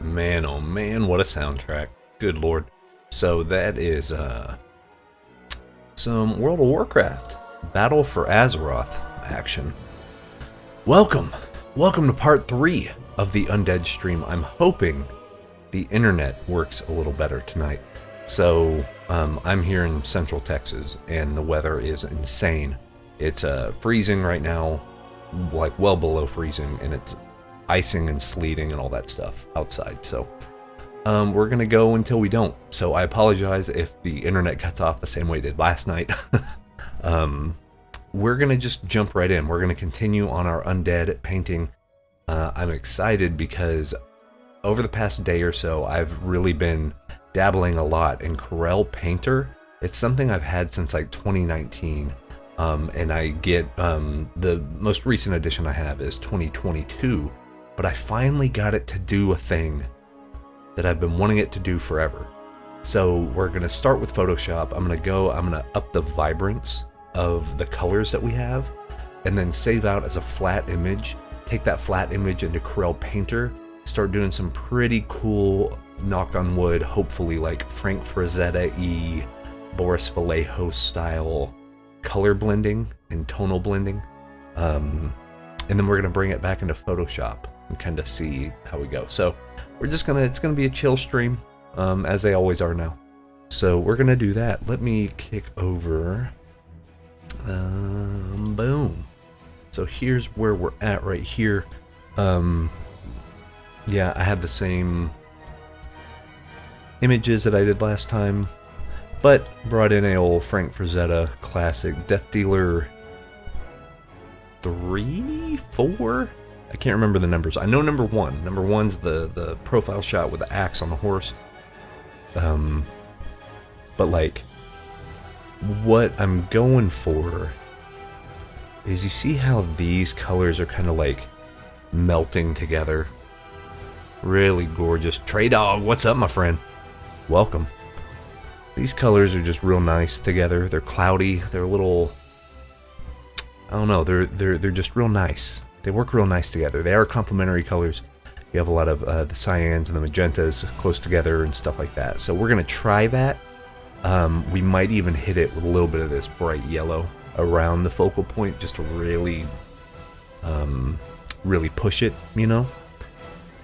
Man, oh man, what a soundtrack. Good lord. So that is some World of Warcraft Battle for Azeroth action. Welcome to part 3 of the Undead stream. I'm hoping the internet works a little better tonight. So I'm here in Central Texas and the weather is insane. It's freezing right now, like well below freezing, and it's icing and sleeting and all that stuff outside. So we're gonna go until we don't. So I apologize if the internet cuts off the same way it did last night. We're gonna just jump right in. We're gonna continue on our Undead painting. I'm excited because over the past day or so I've really been dabbling a lot in Corel Painter. It's something I've had since like 2019. And I get the most recent edition I have is 2022, but I finally got it to do a thing that I've been wanting it to do forever. So we're gonna start with Photoshop. I'm gonna up the vibrance of the colors that we have, and then save out as a flat image. Take that flat image into Corel Painter, start doing some pretty cool, knock on wood, hopefully like Frank Frazetta-y, Boris Vallejo style color blending and tonal blending, and then we're gonna bring it back into Photoshop and kind of see how we go. So we're just it's gonna be a chill stream, as they always are now. So we're gonna do that. Let me kick over. Boom. So here's where we're at right here. Yeah, I have the same images that I did last time, but brought in a old Frank Frazetta classic, Death Dealer 3, 4? I can't remember the numbers. I know number 1. Number 1's the profile shot with the axe on the horse. But like, what I'm going for is, you see how these colors are kind of like melting together? Really gorgeous. Trey Dog, what's up, my friend? Welcome. These colors are just real nice together. They're cloudy. They're a little, I don't know. They're just real nice. They work real nice together. They are complementary colors. You have a lot of the cyans and the magentas close together and stuff like that. So we're gonna try that. We might even hit it with a little bit of this bright yellow around the focal point, just to really, really push it, you know.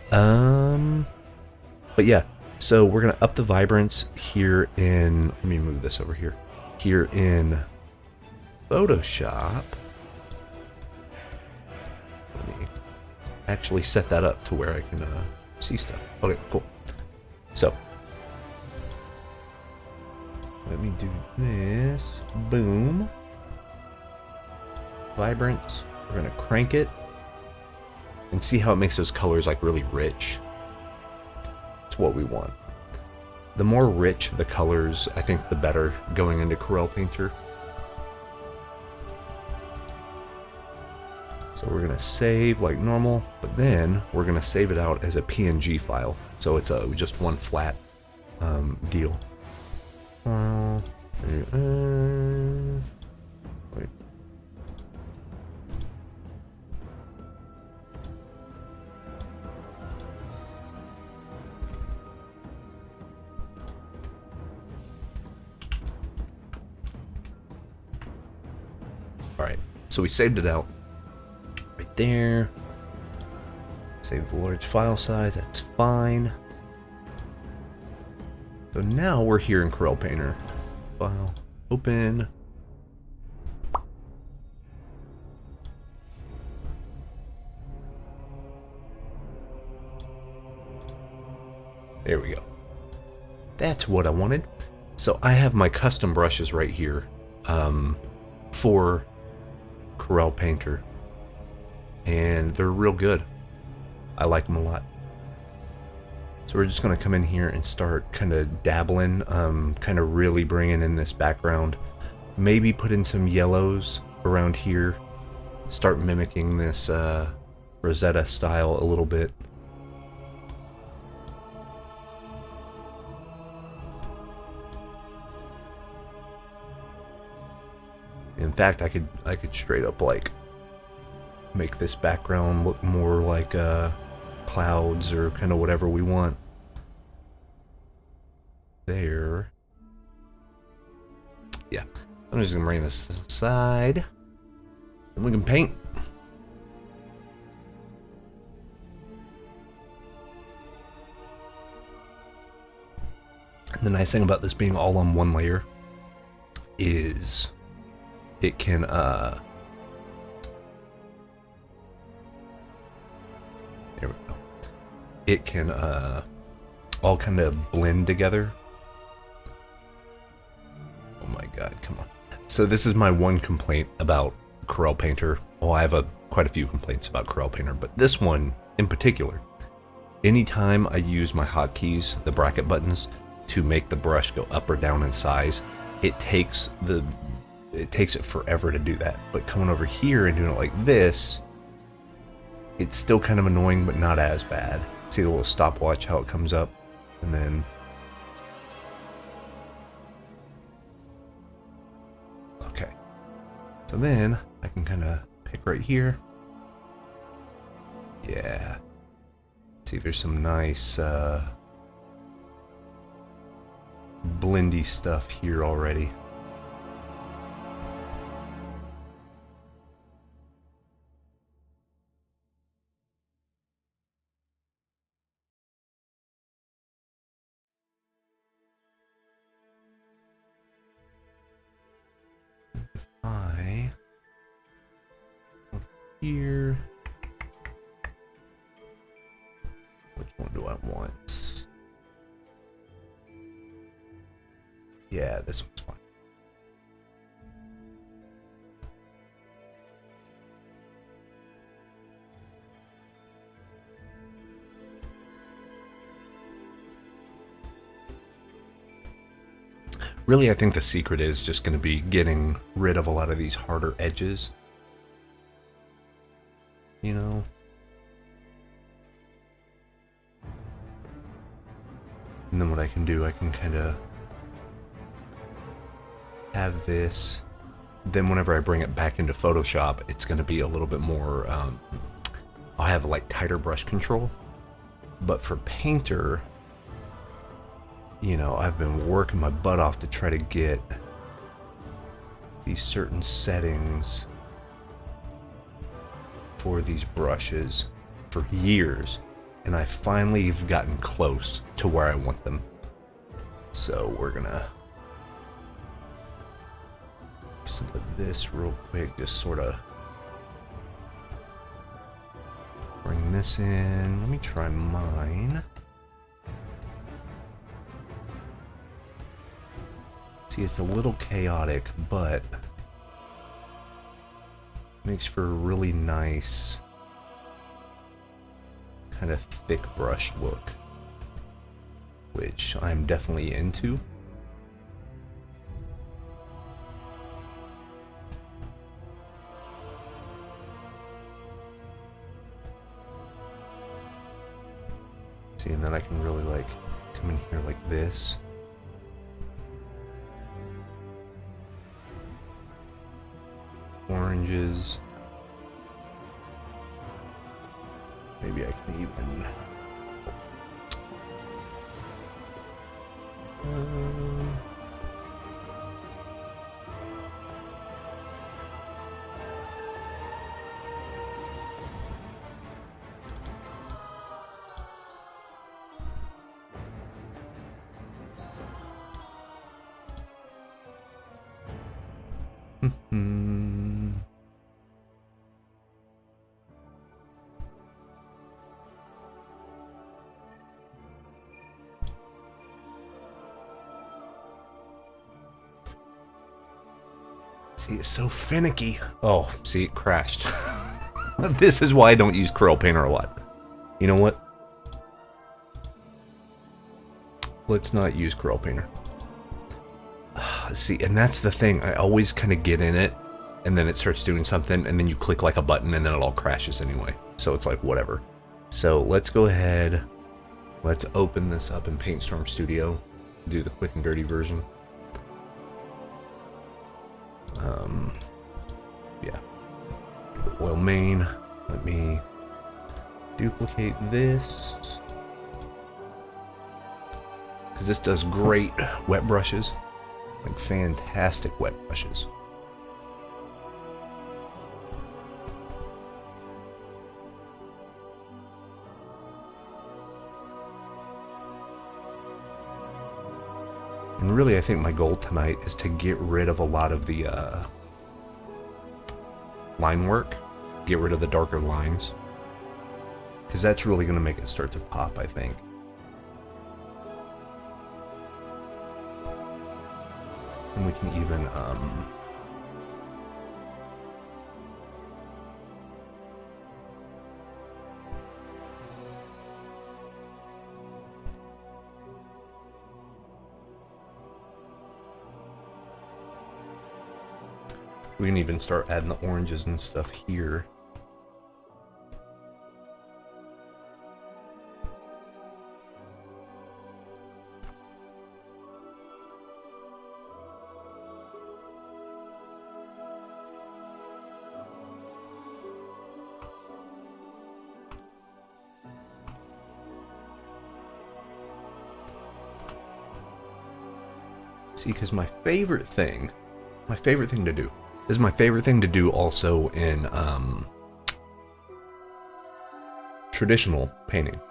But yeah. So we're going to up the vibrance here in, let me move this over here, here in Photoshop. Let me actually set that up to where I can see stuff. Okay, cool. So let me do this. Boom. Vibrance. We're going to crank it and see how it makes those colors like really rich. It's what we want. The more rich the colors, I think the better going into Corel Painter. So we're gonna save like normal, but then we're gonna save it out as a PNG file. So it's just one flat deal. Wait. Alright, so we saved it out right there. Save the large file size, that's fine. So now we're here in Corel Painter. File, open. There we go. That's what I wanted. So I have my custom brushes right here for Corel Painter, and they're real good. I like them a lot. So we're just going to come in here and start kind of dabbling, kind of really bringing in this background. Maybe put in some yellows around here. Start mimicking this Rosetta style a little bit. In fact, I could straight up like make this background look more like clouds or kind of whatever we want. There. Yeah, I'm just gonna bring this aside, and we can paint. And the nice thing about this being all on one layer is it can there we go. It can all kind of blend together. Oh my god, come on. So this is my one complaint about Corel Painter. Well, I have quite a few complaints about Corel Painter, but this one in particular. Anytime I use my hotkeys, the bracket buttons, to make the brush go up or down in size, it takes it forever to do that. But coming over here and doing it like this, it's still kind of annoying, but not as bad. See the little stopwatch, how it comes up, and then okay. So then I can kind of pick right here. Yeah. See, there's some nice blendy stuff here already. Here. Which one do I want? Yeah, this one's fine. Really, I think the secret is just going to be getting rid of a lot of these harder edges. You know? And then what I can do, I can kind of have this. Then whenever I bring it back into Photoshop, it's going to be a little bit more, I'll have like tighter brush control. But for Painter, you know, I've been working my butt off to try to get these certain settings for these brushes for years, and I finally have gotten close to where I want them. So we're gonna do some of this real quick, just sort of bring this in. Let me try mine. See, it's a little chaotic, but makes for a really nice kind of thick brush look, which I'm definitely into. See, and then I can really like come in here like this. Oranges. Maybe I can even see, it's so finicky. Oh, see, it crashed. This is why I don't use Corel Painter a lot. You know what? Let's not use Corel Painter. See, and that's the thing. I always kind of get in it, and then it starts doing something, and then you click like a button, and then it all crashes anyway. So it's like, whatever. So let's go ahead. Let's open this up in PaintStorm Studio. Do the quick and dirty version. Yeah. Oil main. Let me duplicate this. Because this does great wet brushes. Like fantastic wet brushes. And really, I think my goal tonight is to get rid of a lot of the line work. Get rid of the darker lines. Because that's really going to make it start to pop, I think. And we can even, we can even start adding the oranges and stuff here. See, because my favorite thing to do, this is my favorite thing to do also in traditional painting.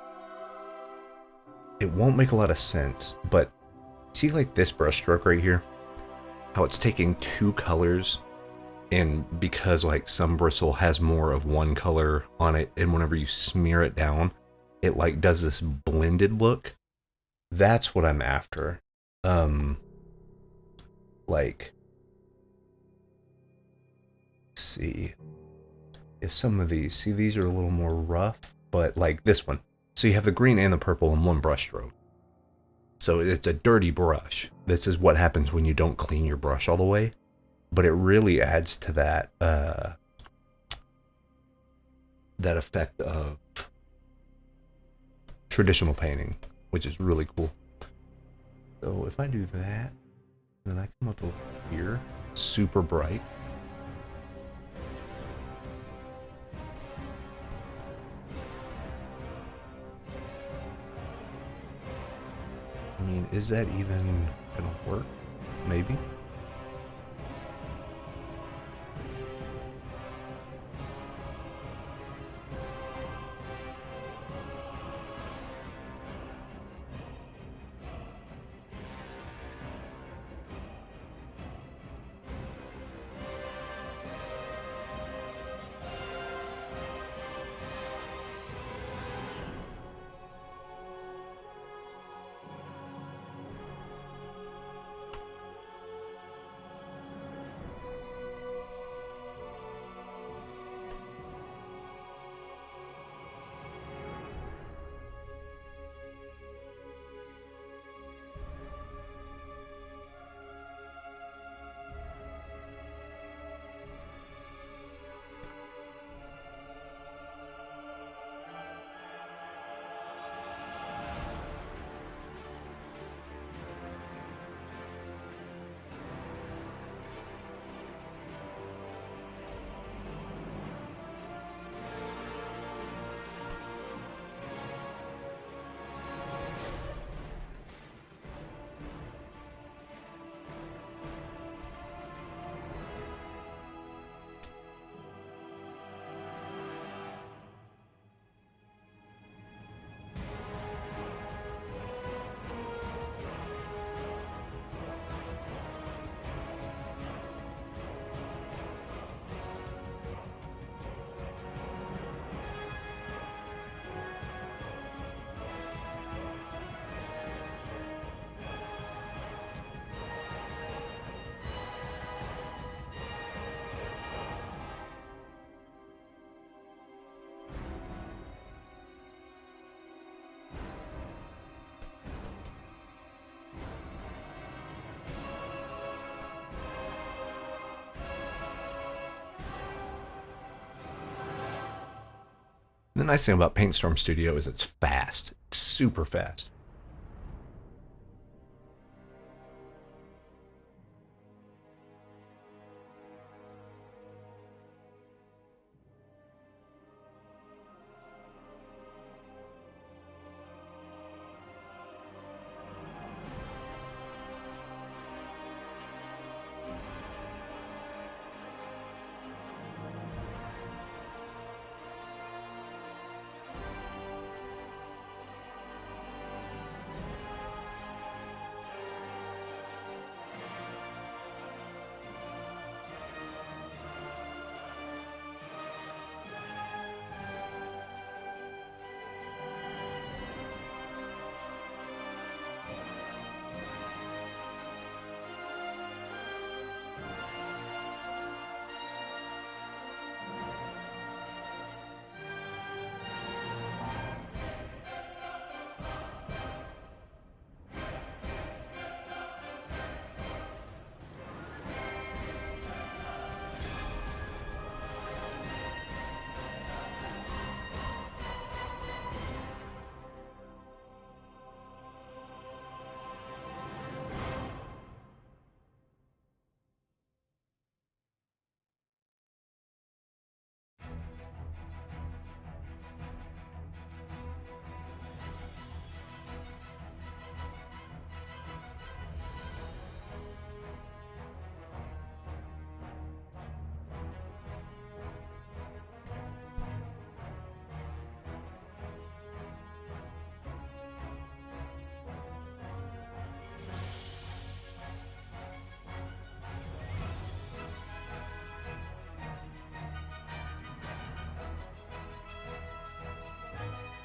It won't make a lot of sense, but see like this brush stroke right here? How it's taking two colors, and because like some bristle has more of one color on it, and whenever you smear it down, it like does this blended look. That's what I'm after. Like, let's see if some of these, see these are a little more rough, but like this one. So you have the green and the purple in one brush stroke. So it's a dirty brush. This is what happens when you don't clean your brush all the way. But it really adds to that that effect of traditional painting, which is really cool. So if I do that, then I come up over here, super bright. I mean, is that even gonna work? Maybe. The nice thing about PaintStorm Studio is it's fast. It's super fast.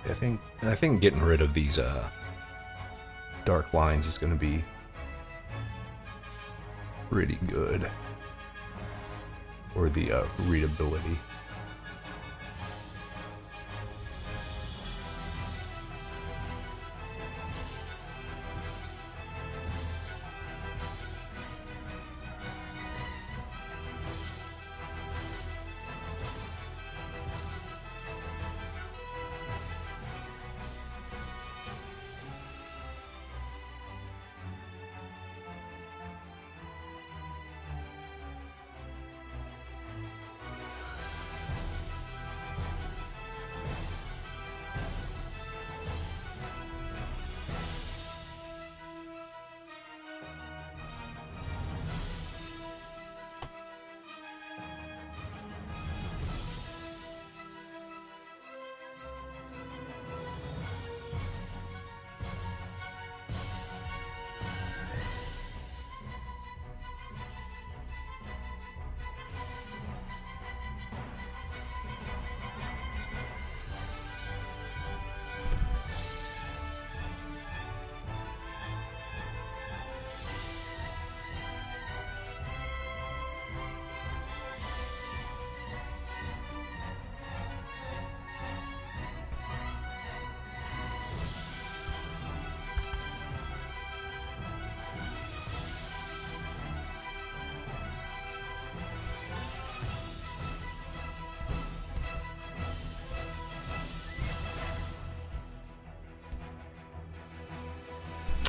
I think getting rid of these dark lines is going to be pretty good for the readability.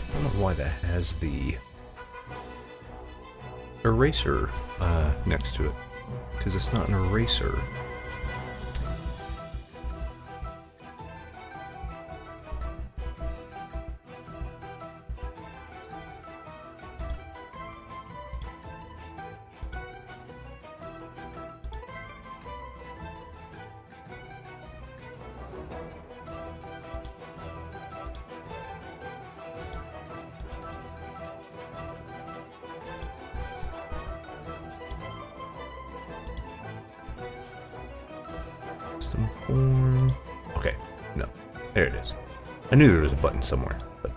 I don't know why that has the eraser next to it, because it's not an eraser. Custom form. Okay, no. There it is. I knew there was a button somewhere, but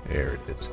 there it is.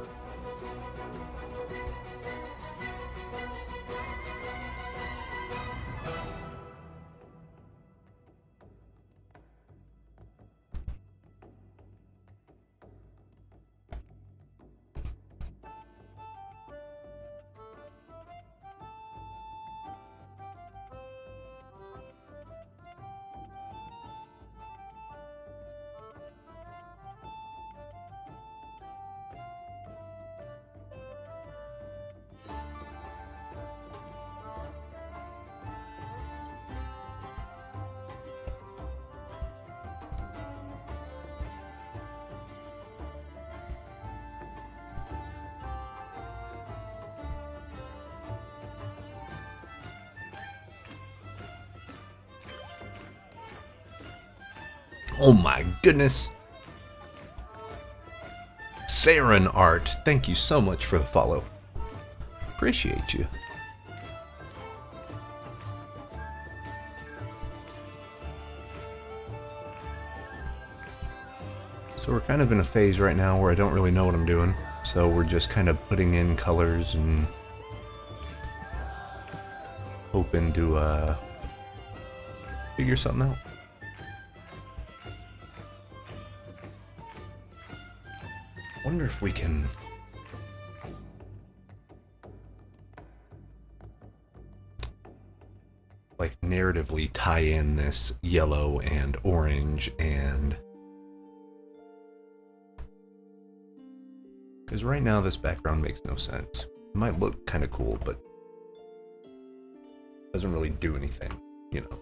Oh my goodness. Saren Art, thank you so much for the follow. Appreciate you. So we're kind of in a phase right now where I don't really know what I'm doing. So we're just kind of putting in colors and hoping to figure something out. Wonder if we can like narratively tie in this yellow and orange, and because right now this background makes no sense. It might look kind of cool, but doesn't really do anything, you know.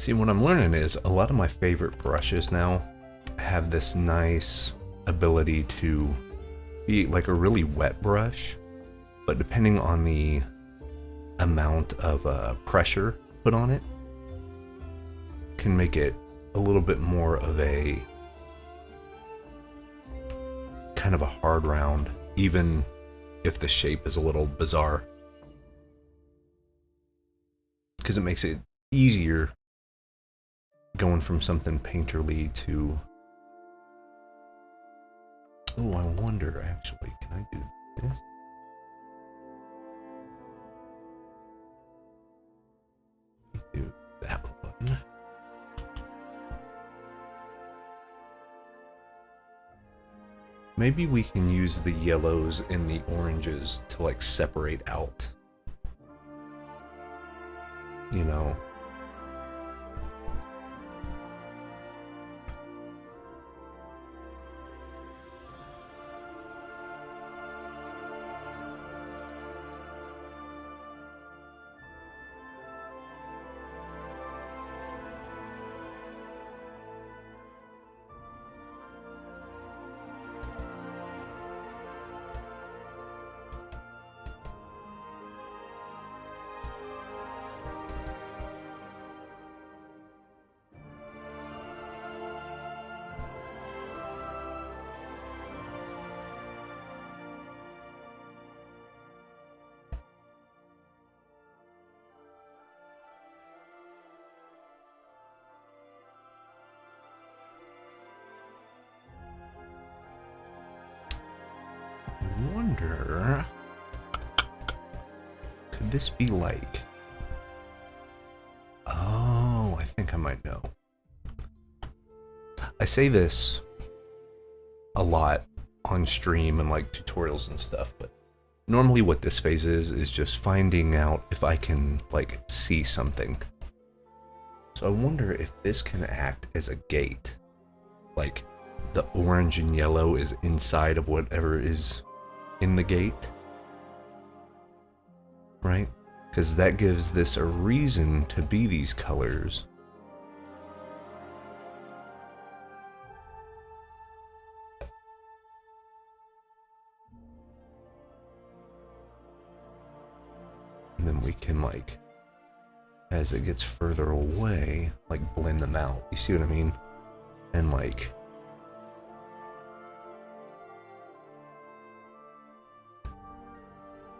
See, what I'm learning is a lot of my favorite brushes now have this nice ability to be like a really wet brush, but depending on the amount of pressure put on it, can make it a little bit more of a kind of a hard round, even if the shape is a little bizarre, because it makes it easier going from something painterly to... Oh, I wonder, actually, can I do this? Do that one. Maybe we can use the yellows and the oranges to like separate out. You know. Wonder, could this be like... Oh, I think I might know. I say this a lot on stream and like tutorials and stuff, but normally what this phase is just finding out if I can like see something. So I wonder if this can act as a gate. Like the orange and yellow is inside of whatever is in the gate, right? Because that gives this a reason to be these colors. And then we can like, as it gets further away, like blend them out. You see what I mean? And like,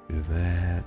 do that.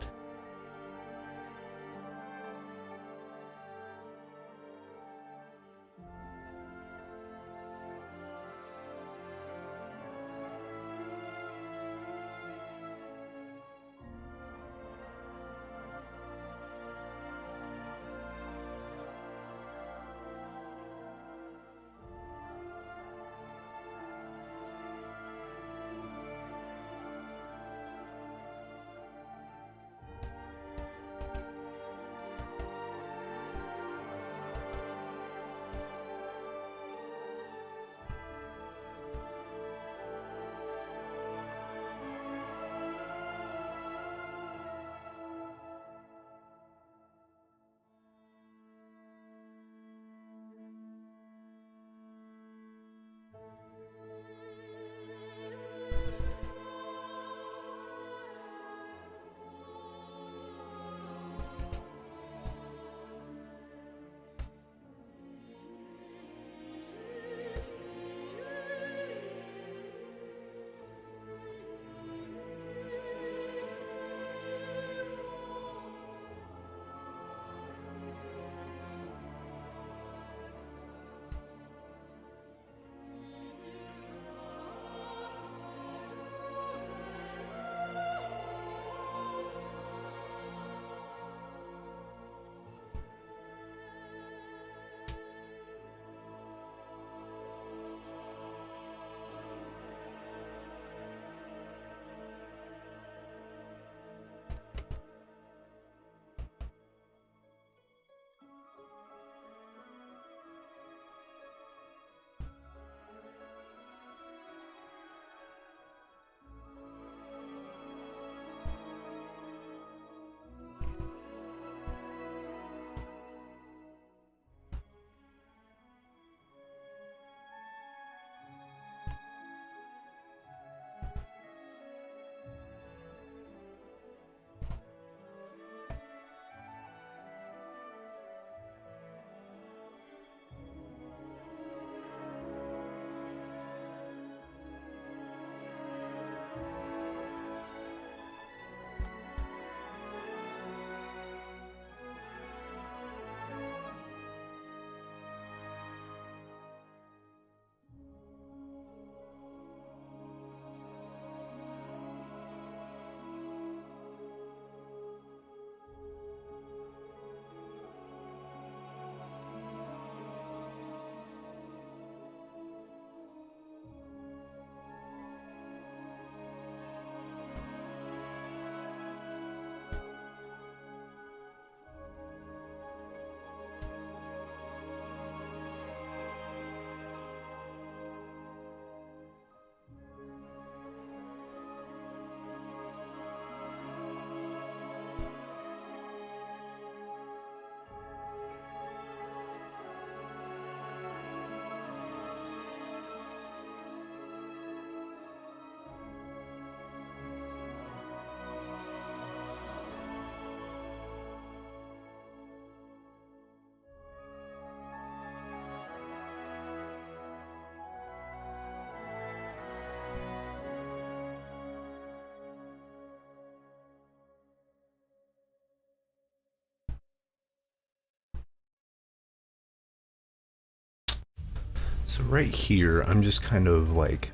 So right here, I'm just kind of like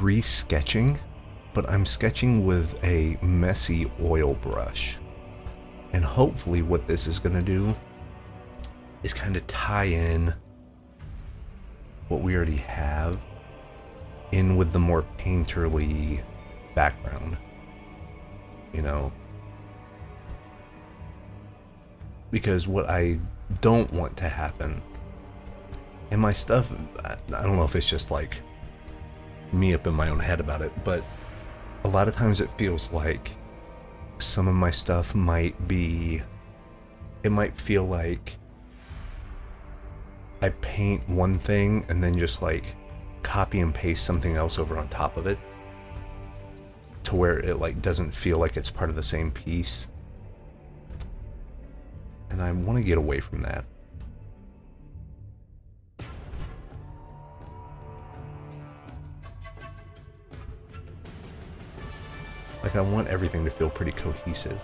re-sketching, but I'm sketching with a messy oil brush. And hopefully what this is going to do is kind of tie in what we already have in with the more painterly background, you know? Because what I don't want to happen, and my stuff, I don't know if it's just like me up in my own head about it, but a lot of times it feels like some of my stuff might be, it might feel like I paint one thing and then just like copy and paste something else over on top of it to where it like doesn't feel like it's part of the same piece. And I want to get away from that. Like, I want everything to feel pretty cohesive.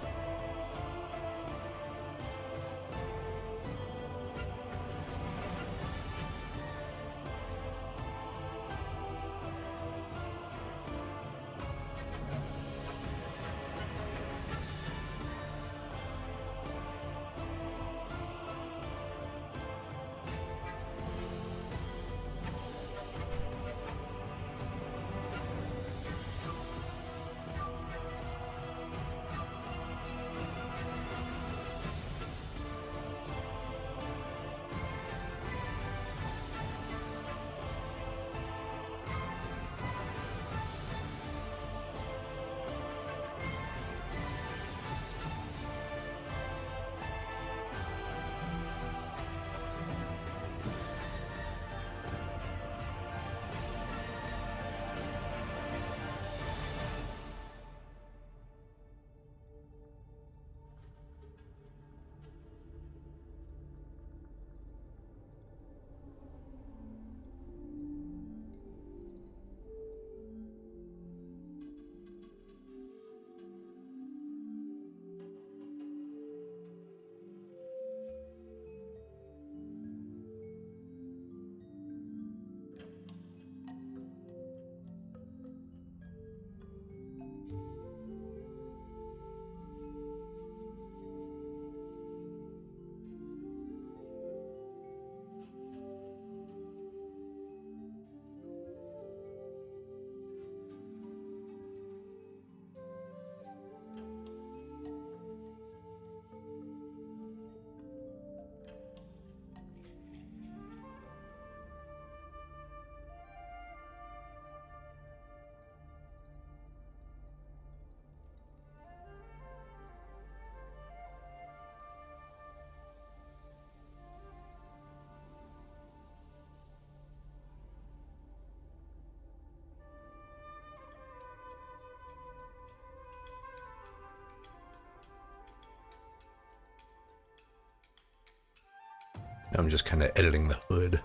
Now I'm just kind of editing the hood.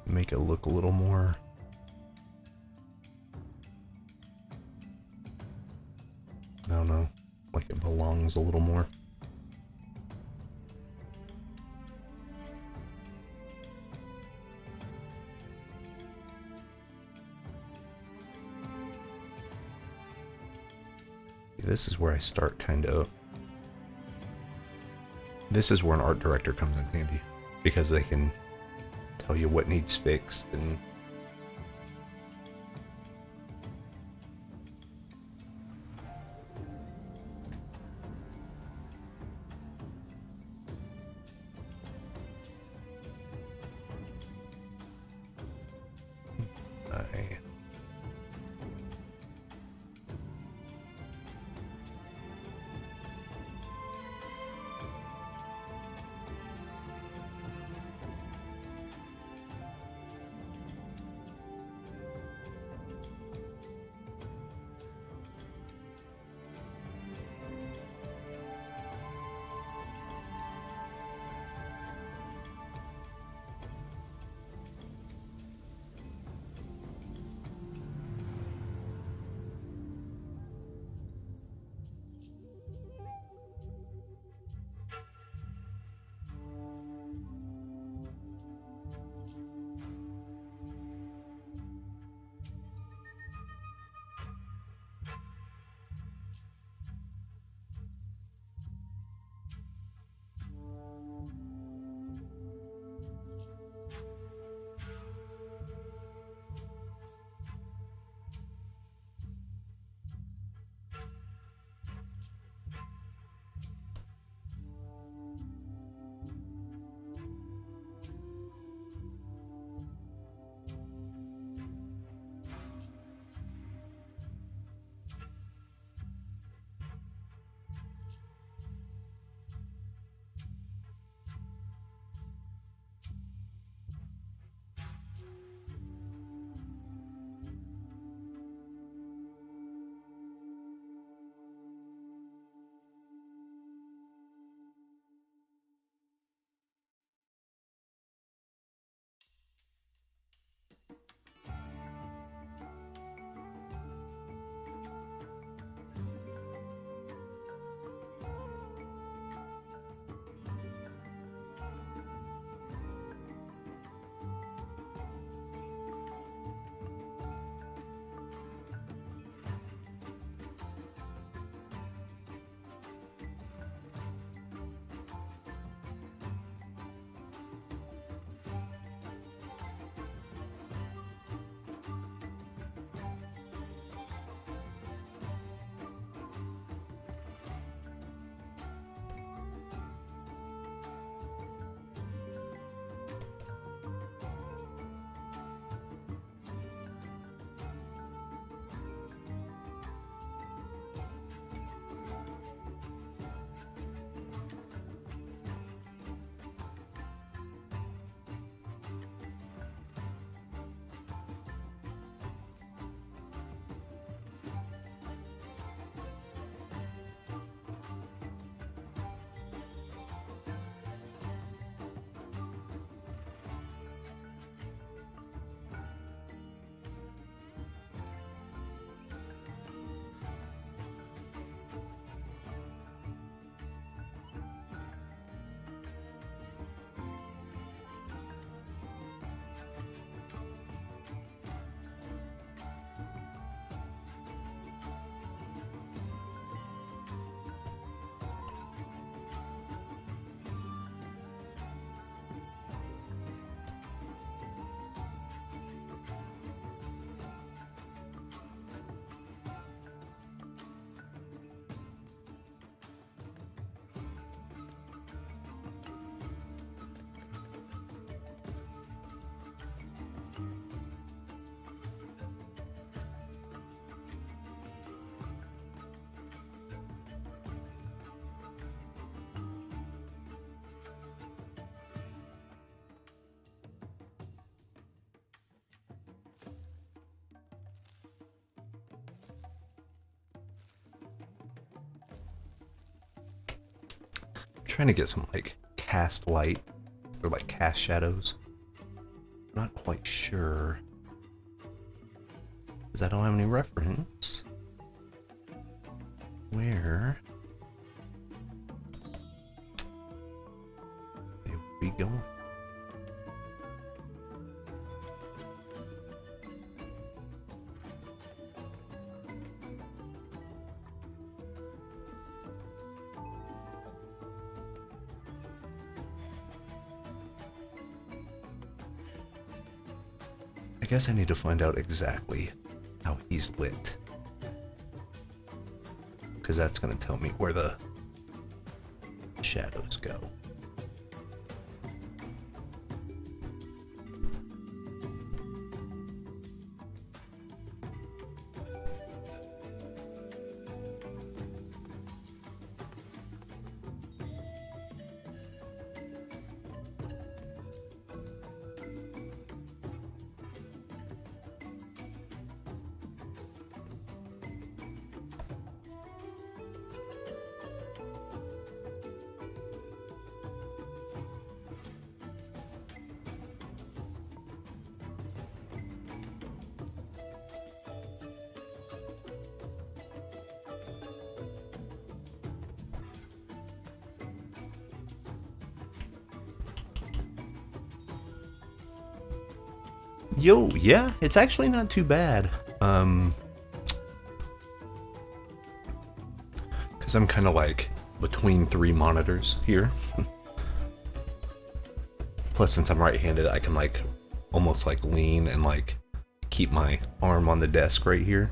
Make it look a little more. I don't know, like it belongs a little more. This is where I start kind of. This is where an art director comes in handy, because they can tell you what needs fixed and trying to get some like cast light or like cast shadows. Not quite sure because I don't have any reference. Where are we going? I guess I need to find out exactly how he's lit, because that's going to tell me where the shadows go. Yo, yeah, it's actually not too bad. Because I'm kind of like between 3 monitors here. Plus, since I'm right-handed, I can like almost like lean and like keep my arm on the desk right here.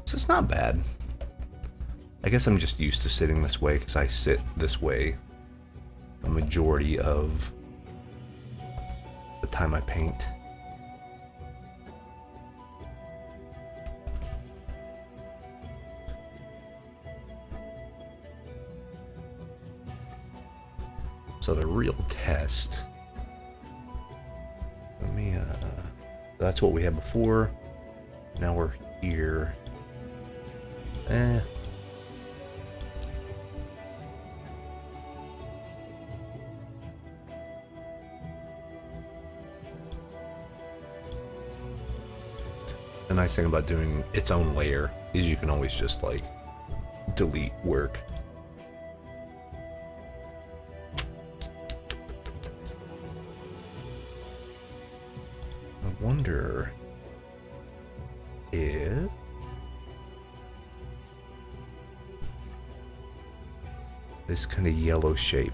So it's not bad. I guess I'm just used to sitting this way because I sit this way a majority of the time I paint. So the real test, let me, that's what we had before. Now we're here. And the nice thing about doing its own layer is you can always just like delete work. I wonder if this kind of yellow shape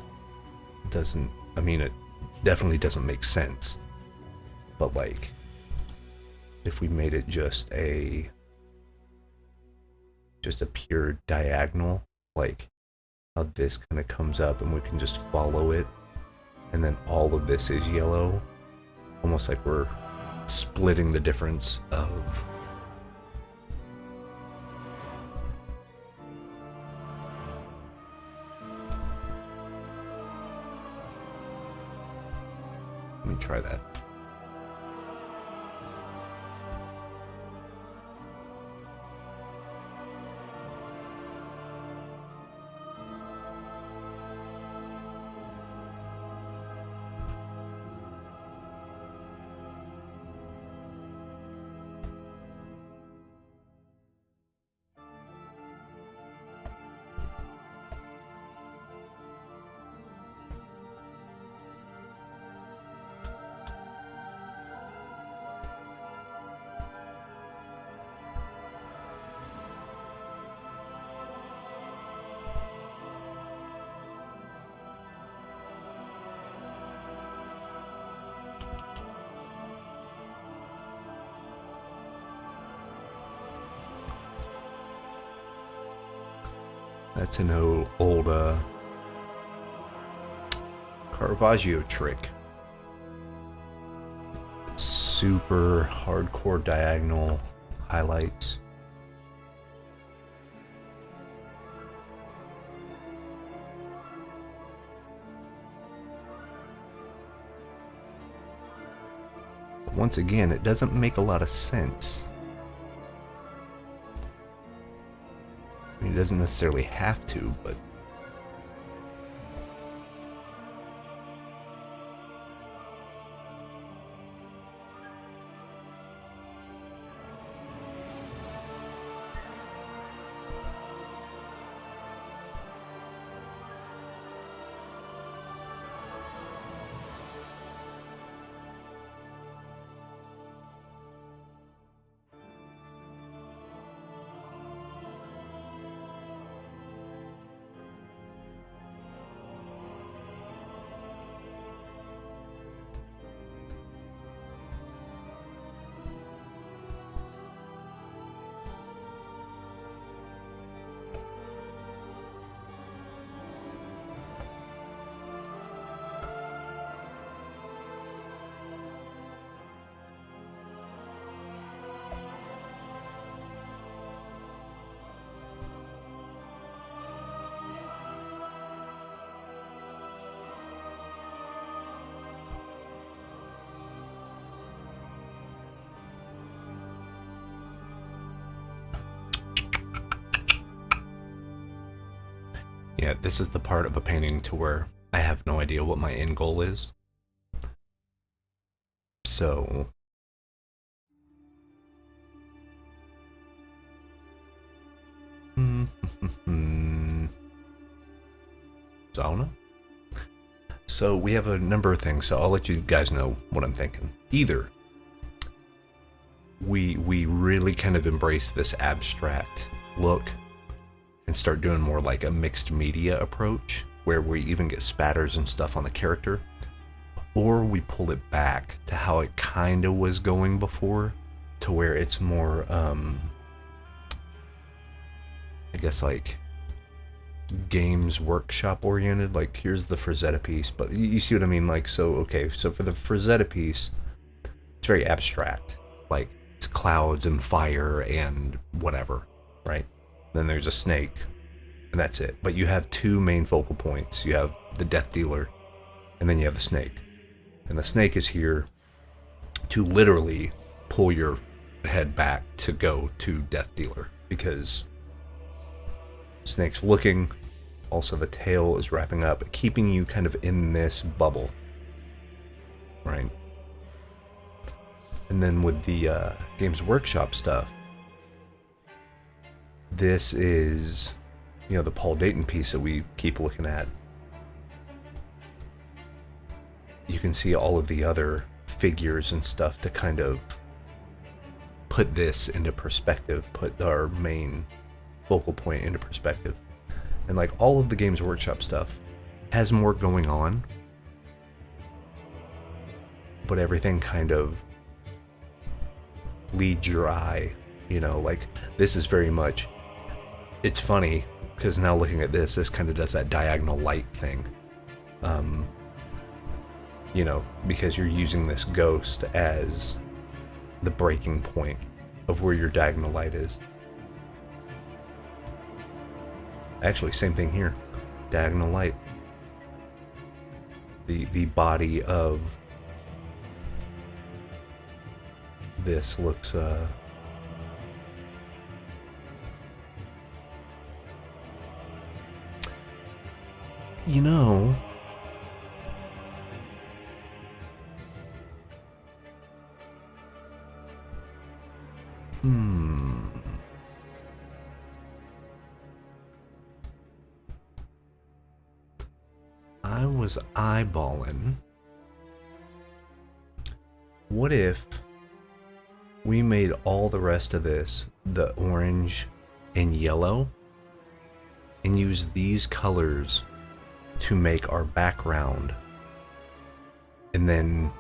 doesn't, I mean, it definitely doesn't make sense, but like if we made it just a pure diagonal, like how this kind of comes up and we can just follow it, and then all of this is yellow, almost like we're splitting the difference of let me try that. That's an old Caravaggio trick. Super hardcore diagonal highlights. But once again, it doesn't make a lot of sense. I mean, it doesn't necessarily have to, but Yeah, this is the part of a painting to where I have no idea what my end goal is. So... Zona? So we have a number of things, so I'll let you guys know what I'm thinking. Either we really kind of embrace this abstract look and start doing more like a mixed media approach, where we even get spatters and stuff on the character, or we pull it back to how it kind of was going before, to where it's more, I guess, like Games Workshop oriented. Like, here's the Frazetta piece, but you see what I mean? Like, so okay, so for the Frazetta piece, it's very abstract, like it's clouds and fire and whatever, right? Then there's a snake, and that's it. But you have two main focal points. You have the Death Dealer, and then you have the snake. And the snake is here to literally pull your head back to go to Death Dealer, because snake's looking. Also, the tail is wrapping up, keeping you kind of in this bubble, right? And then with the Games Workshop stuff, this is, you know, the Paul Dayton piece that we keep looking at. You can see all of the other figures and stuff to kind of put this into perspective, put our main focal point into perspective. And like all of the Games Workshop stuff has more going on, but everything kind of leads your eye, you know, like this is very much, it's funny because now looking at this kind of does that diagonal light thing, you know, because you're using this ghost as the breaking point of where your diagonal light is. Actually, same thing here. Diagonal light. The body of this looks you know, I was eyeballing, what if we made all the rest of this the orange and yellow and use these colors to make our background, and then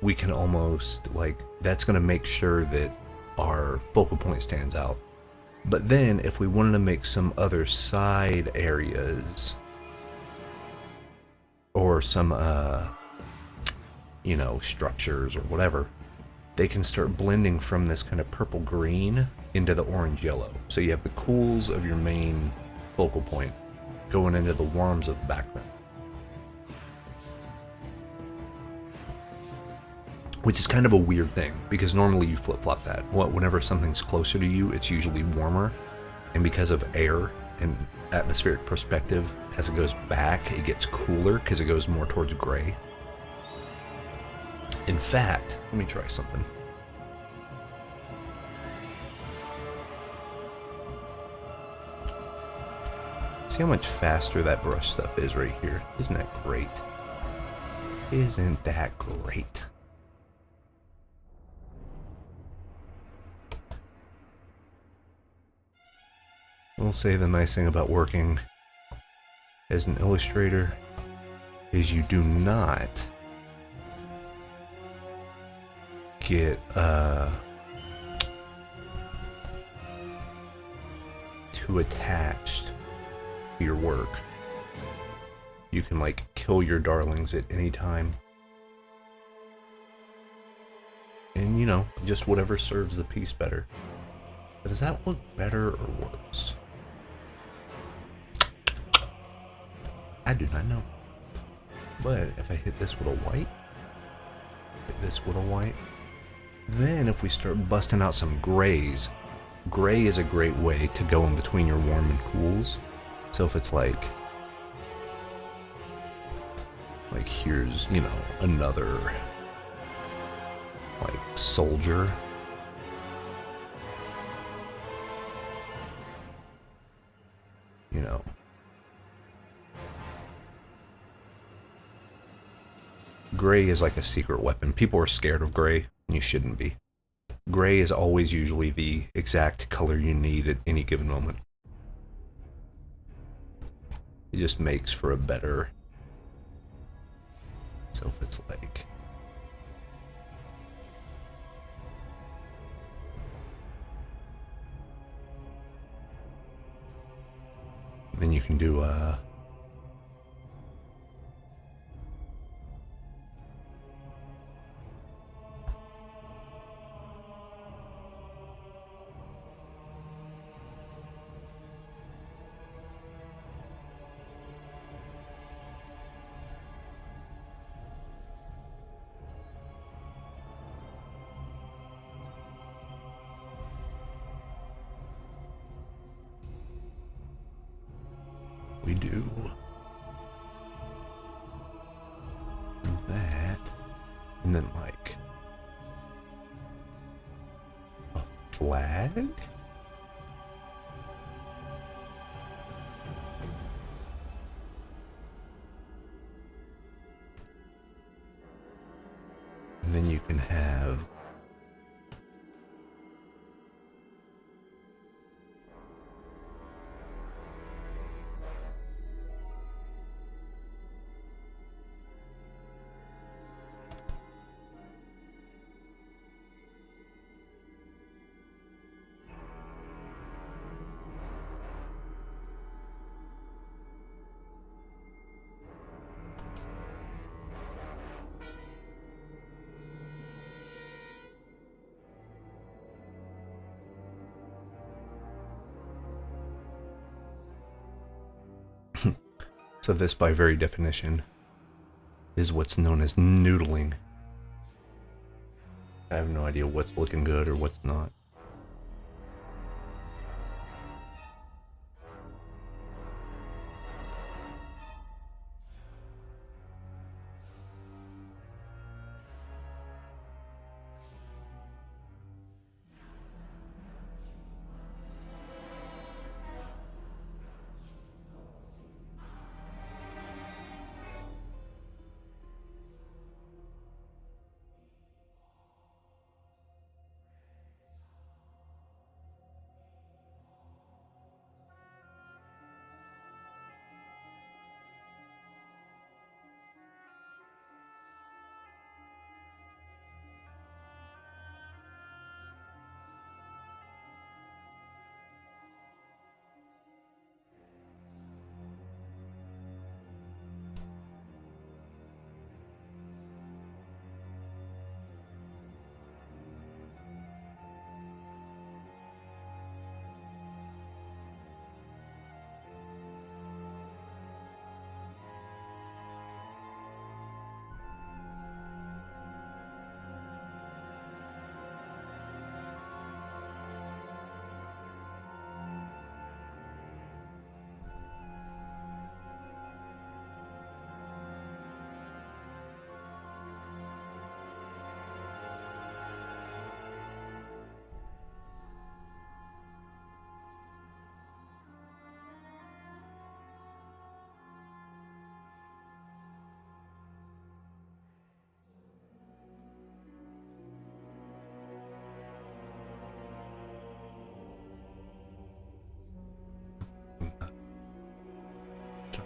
we can almost, like, that's going to make sure that our focal point stands out. But then if we wanted to make some other side areas or some you know, structures or whatever, they can start blending from this kind of purple green into the orange yellow. So you have the cools of your main focal point going into the warms of the background, which is kind of a weird thing because normally you flip-flop that. Whenever something's closer to you, it's usually warmer, and because of air and atmospheric perspective, as it goes back, it gets cooler because it goes more towards gray. In fact, let me try something. See how much faster that brush stuff is right here. Isn't that great? Isn't that great? I'll say the nice thing about working as an illustrator is you do not get too attached to your work. You can, like, kill your darlings at any time, and, you know, just whatever serves the piece better. But does that look better or worse? I do not know. But if I hit this with a white, hit this with a white, then if we start busting out some grays, gray is a great way to go in between your warm and cools. So if it's like Like here's, you know, another like soldier. You know. Gray is like a secret weapon. People are scared of gray, and you shouldn't be. Gray is always usually the exact color you need at any given moment. It just makes for a better... So if it's like... Then you can do we do that, and then like a flag. And then you can have so this, by very definition, is what's known as noodling. I have no idea what's looking good or what's not.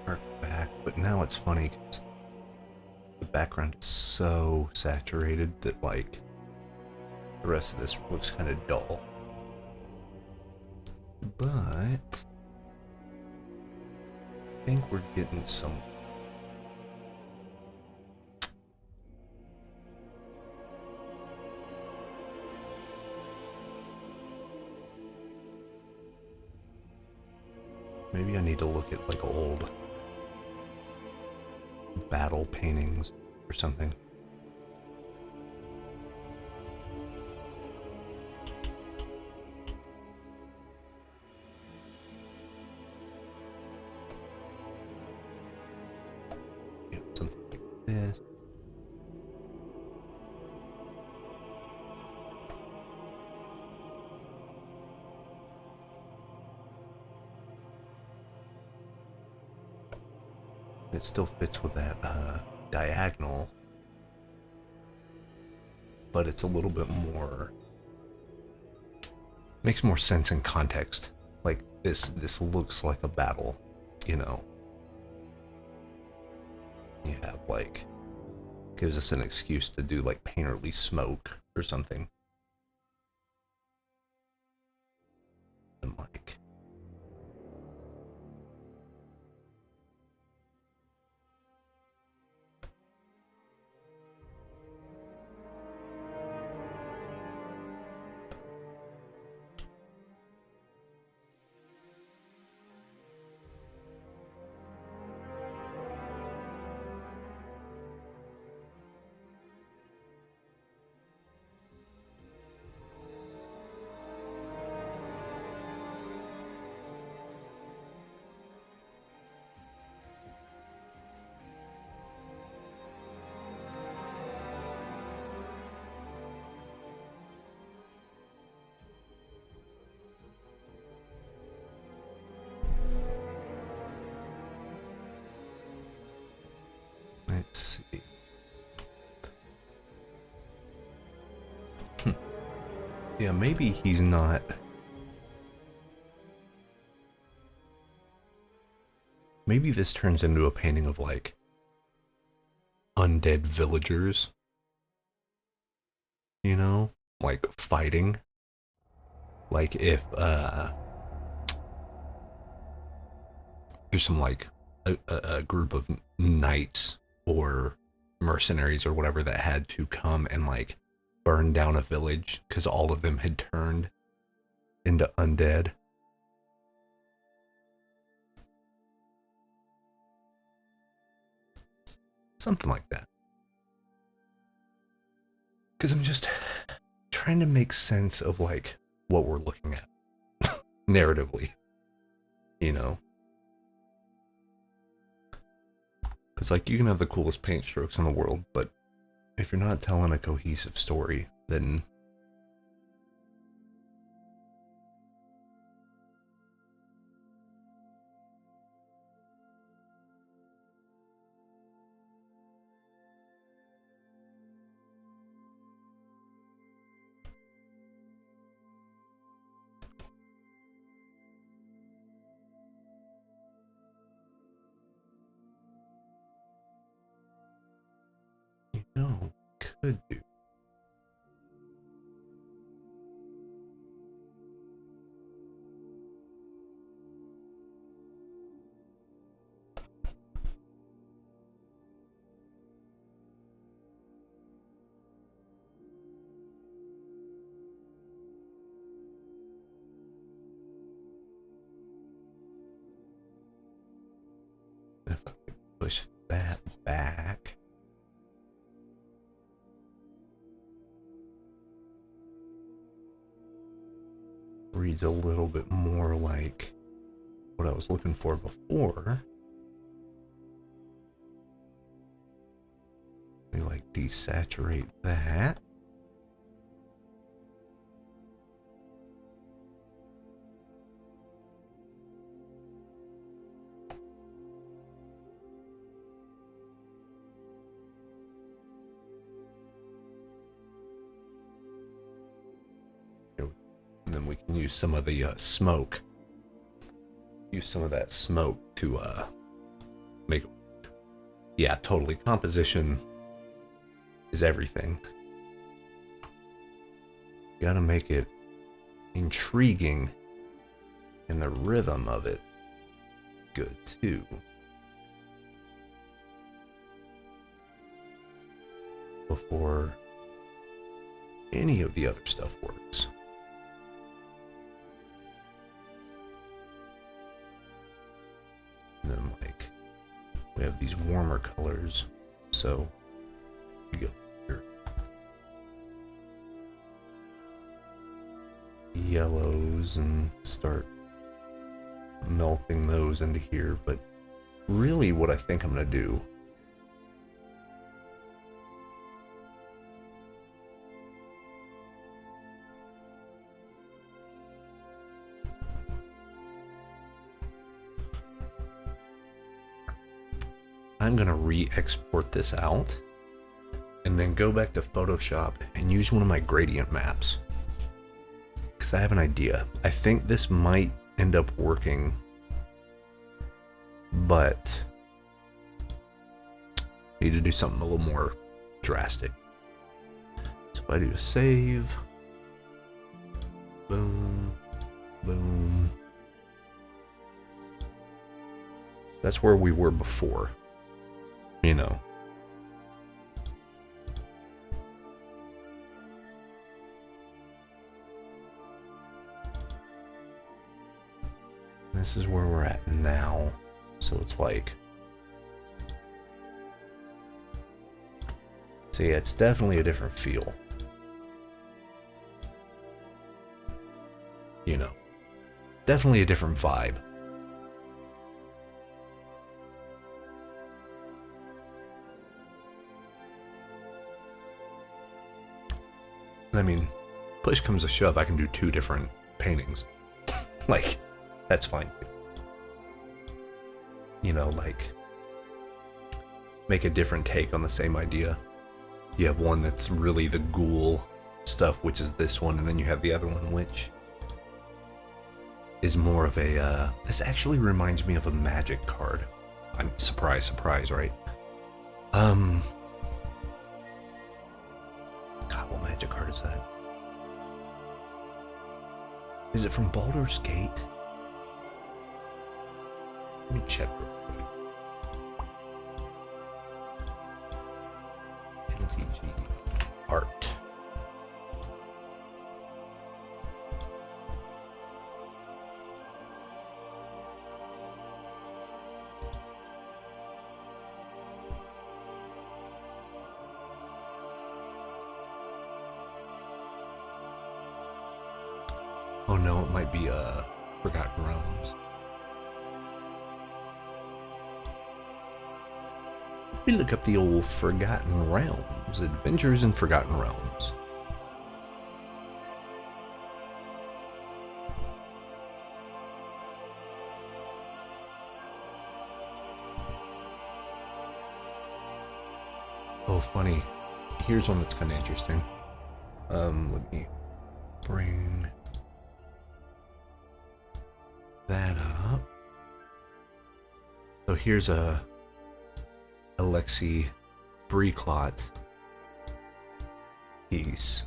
Dark back, but now it's funny because the background is so saturated that like the rest of this looks kind of dull. But I think we're getting some. Maybe I need to look at like old battle paintings or something. Yeah, something like this. It still fits with that diagonal, but it's a little bit more, makes more sense in context. Like this looks like a battle, you know. You have like, gives us an excuse to do like painterly smoke or something. And like, let's see. Yeah, maybe he's not. Maybe this turns into a painting of like undead villagers, you know, like fighting. Like if there's some like a group of knights or mercenaries or whatever that had to come and like burn down a village because all of them had turned into undead. Something like that. Because I'm just trying to make sense of like what we're looking at narratively, you know. Because like you can have the coolest paint strokes in the world, but if you're not telling a cohesive story, then you know, could do. If I could push that back. Reads a little bit more like what I was looking for before. We like desaturate that. And then we can use some of the smoke. Use some of that smoke to make. Yeah, totally. Composition is everything. You gotta make it intriguing, and the rhythm of it good too. Before any of the other stuff works. And then like we have these warmer colors, so you go here. Yellows and start melting those into here. But really what I think I'm gonna do I'm gonna re-export this out and then go back to Photoshop and use one of my gradient maps. Because I have an idea. I think this might end up working, but I need to do something a little more drastic. So if I do a save, boom, boom. That's where we were before, you know. This is where we're at now. So it's like, so yeah, it's definitely a different feel. You know, definitely a different vibe. I mean, push comes to shove, I can do 2 different paintings. Like, that's fine. You know, like, make a different take on the same idea. You have one that's really the ghoul stuff, which is this one, and then you have the other one, which is more of a, this actually reminds me of a magic card. I'm surprise, right? God, what magic card is that? Is it from Baldur's Gate? Let me check real quick. LTG art. Oh no, it might be Forgotten Realms. We look up the old Forgotten Realms, Adventures in Forgotten Realms. Oh, funny. Here's one that's kind of interesting. Let me bring that up. So here's a Alexi Breclot piece.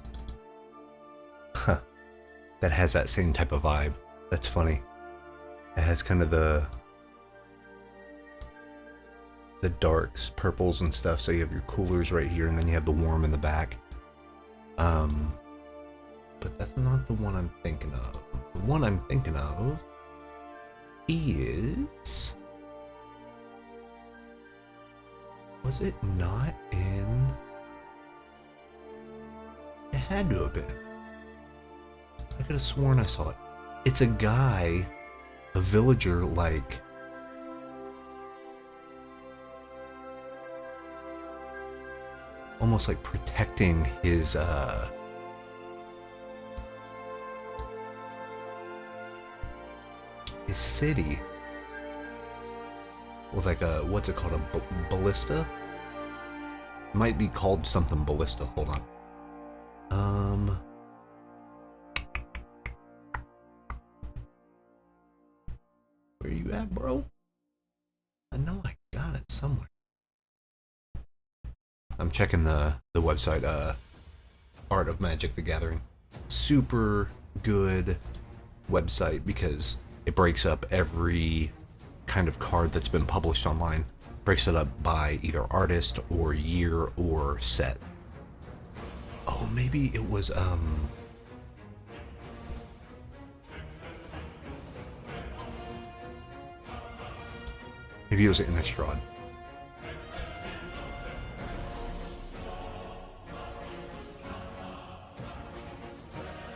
Huh. That has that same type of vibe. That's funny. It has kind of the darks, purples and stuff, so you have your coolers right here and then you have the warm in the back. But that's not the one I'm thinking of. The one I'm thinking of is... Was it not in... It had to have been. I could have sworn I saw it. It's a guy, a villager, like... almost like protecting his, his city. With like a, what's it called, a ballista? Might be called something ballista, hold on. Where you at, bro? I know I got it somewhere. I'm checking the website, Art of Magic the Gathering. Super good website because it breaks up every kind of card that's been published online. Breaks it up by either artist or year or set. Oh, maybe it was, maybe it was Innistrad.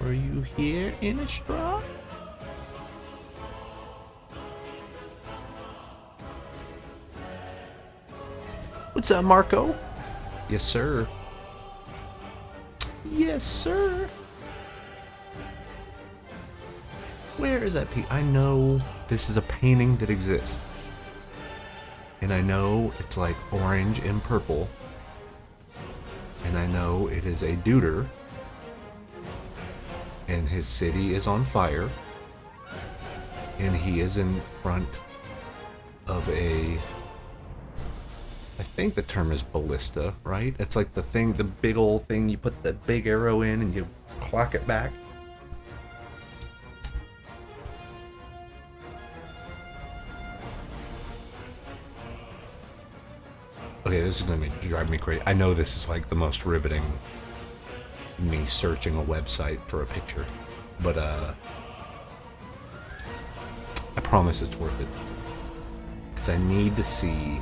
Are you here, Innistrad? What's up, Marco? Yes, sir. Yes, sir. Where is that piece? I know this is a painting that exists. And I know it's like orange and purple. And I know it is a duder. And his city is on fire. And he is in front of a... I think the term is ballista, right? It's like the thing, the big old thing, you put the big arrow in and you clock it back. Okay, this is gonna drive me crazy. I know this is like the most riveting me searching a website for a picture, but I promise it's worth it. Because I need to see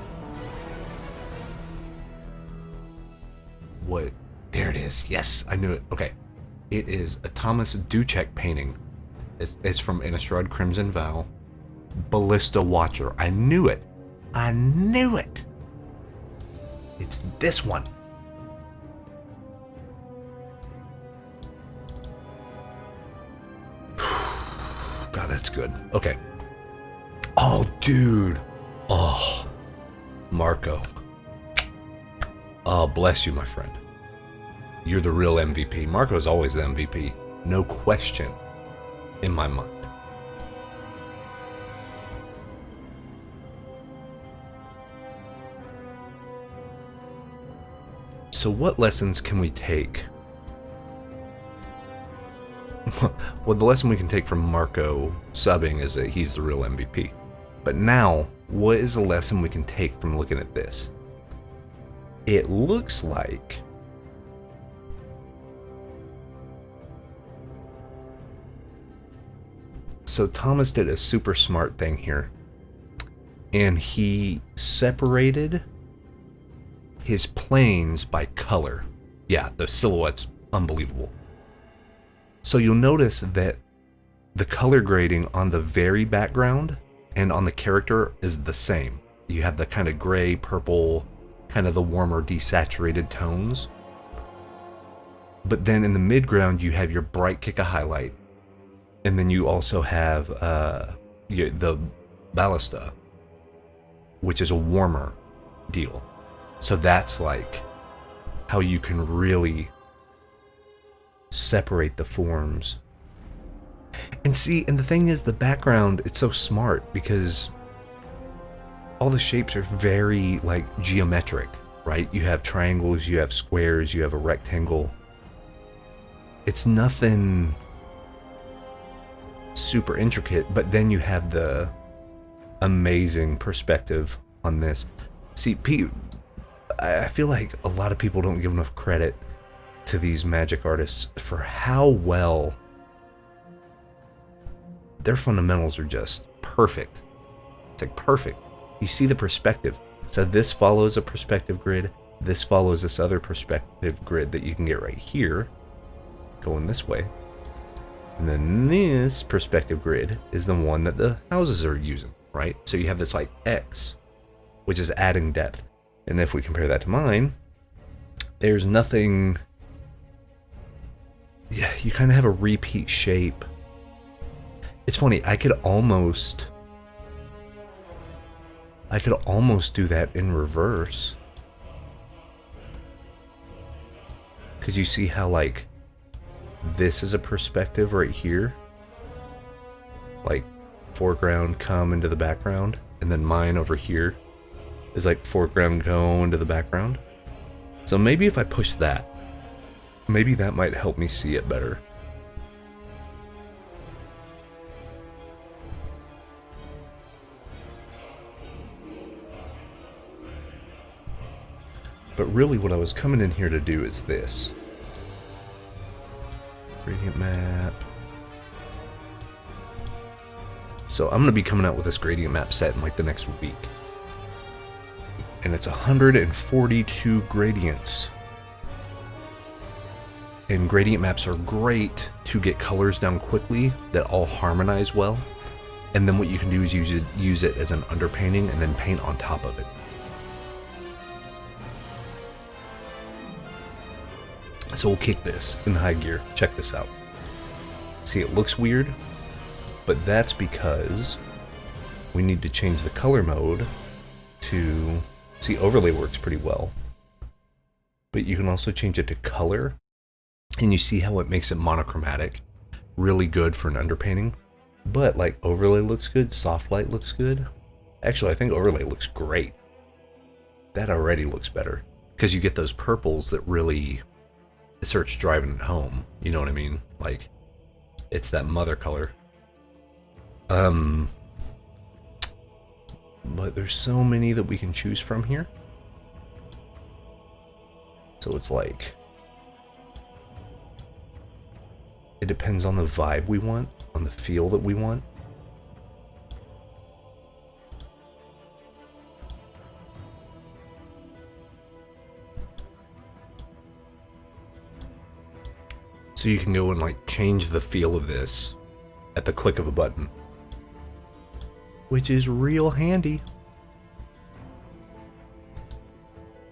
what... There it is. Yes, I knew it. Okay. It is a Thomas Ducek painting. It's from Innistrad Crimson Vow. Ballista Watcher. I knew it. I knew it. It's this one. God, that's good. Okay. Oh, dude. Oh, Marco. Oh, bless you, my friend. You're the real MVP. Marco's always the MVP. No question in my mind. So what lessons can we take? Well, the lesson we can take from Marco subbing is that he's the real MVP. But now, what is a lesson we can take from looking at this? It looks like so Thomas did a super smart thing here, and he separated his planes by color. Yeah, the silhouette's unbelievable. So you'll notice that the color grading on the very background and on the character is the same. You have the kind of gray, purple, kind of the warmer desaturated tones. But then in the midground you have your bright kick of highlight. And then you also have the ballista, which is a warmer deal. So that's like how you can really separate the forms. And see, and the thing is, the background, it's so smart because all the shapes are very like geometric, right? You have triangles, you have squares, you have a rectangle. It's nothing super intricate, but then you have the amazing perspective on this. See, I feel like a lot of people don't give enough credit to these magic artists for how well their fundamentals are just perfect. It's like perfect. You see the perspective. So this follows a perspective grid. This follows this other perspective grid that you can get right here, going this way. And then this perspective grid is the one that the houses are using, right? So you have this like X, which is adding depth. And if we compare that to mine, there's nothing... Yeah, you kind of have a repeat shape. It's funny, I could almost do that in reverse. Because you see how like this is a perspective right here, like foreground come into the background, and then mine over here is like foreground go into the background. So maybe if I push that, maybe that might help me see it better. But really what I was coming in here to do is this. Gradient map. So I'm going to be coming out with this gradient map set in like the next week. And it's 142 gradients. And gradient maps are great to get colors down quickly that all harmonize well. And then what you can do is use it as an underpainting and then paint on top of it. So we'll kick this in high gear. Check this out. See, it looks weird, but that's because we need to change the color mode to see, overlay works pretty well, but you can also change it to color, and you see how it makes it monochromatic, really good for an underpainting. But like overlay looks good, soft light looks good. Actually, I think overlay looks great. That already looks better because you get those purples that really, it starts driving it home. You know what I mean? Like, it's that mother color. But there's so many that we can choose from here. So it's like, it depends on the vibe we want, on the feel that we want. So you can go and like change the feel of this at the click of a button, which is real handy.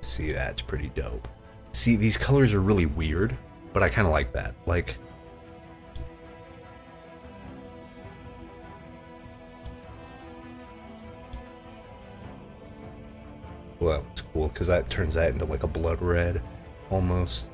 See, that's pretty dope. See, these colors are really weird, but I kind of like that. Like, well, it's cool because that turns that into like a blood red almost.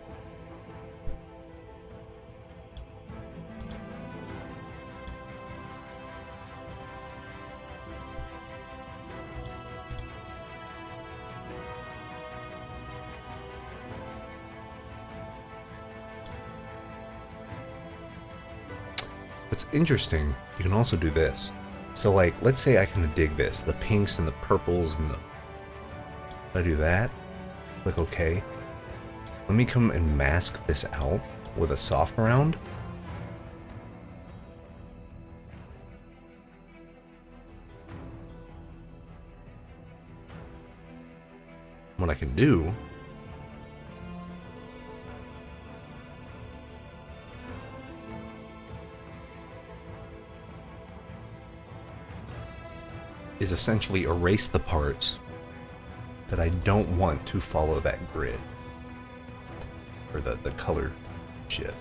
What's interesting, you can also do this. So like, let's say I can dig this, the pinks and the purples and the... If I do that, click OK. Let me come and mask this out with a soft round. What I can do is essentially erase the parts that I don't want to follow that grid, or the color shift.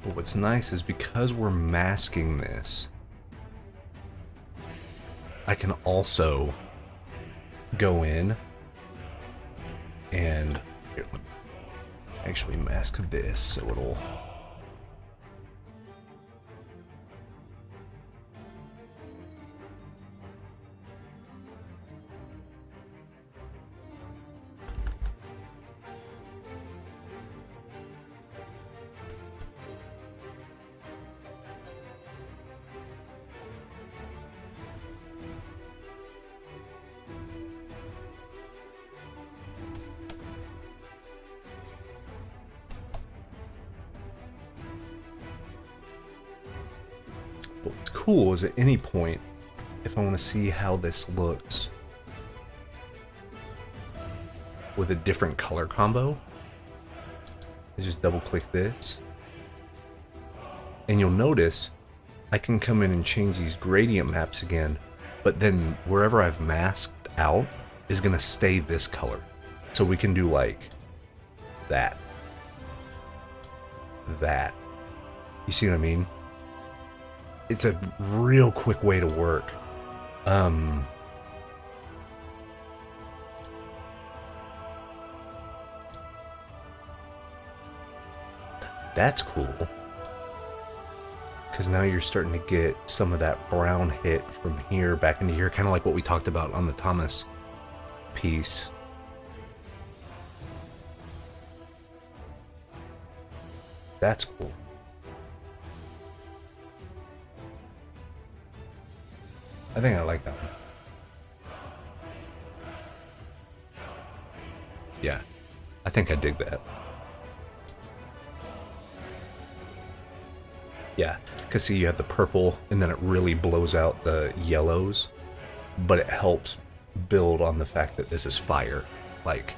But what's nice is because we're masking this, I can also go in and here, let me actually mask this so it'll... But what's cool is at any point, if I want to see how this looks with a different color combo, I just double click this. And you'll notice I can come in and change these gradient maps again, but then wherever I've masked out is going to stay this color. So we can do like that. That. You see what I mean? It's a real quick way to work. That's cool. Because now you're starting to get some of that brown hit from here back into here, kind of like what we talked about on the Thomas piece. That's cool. I think I like that one. Yeah, I think I dig that. Yeah, because see, you have the purple, and then it really blows out the yellows, but it helps build on the fact that this is fire. Like,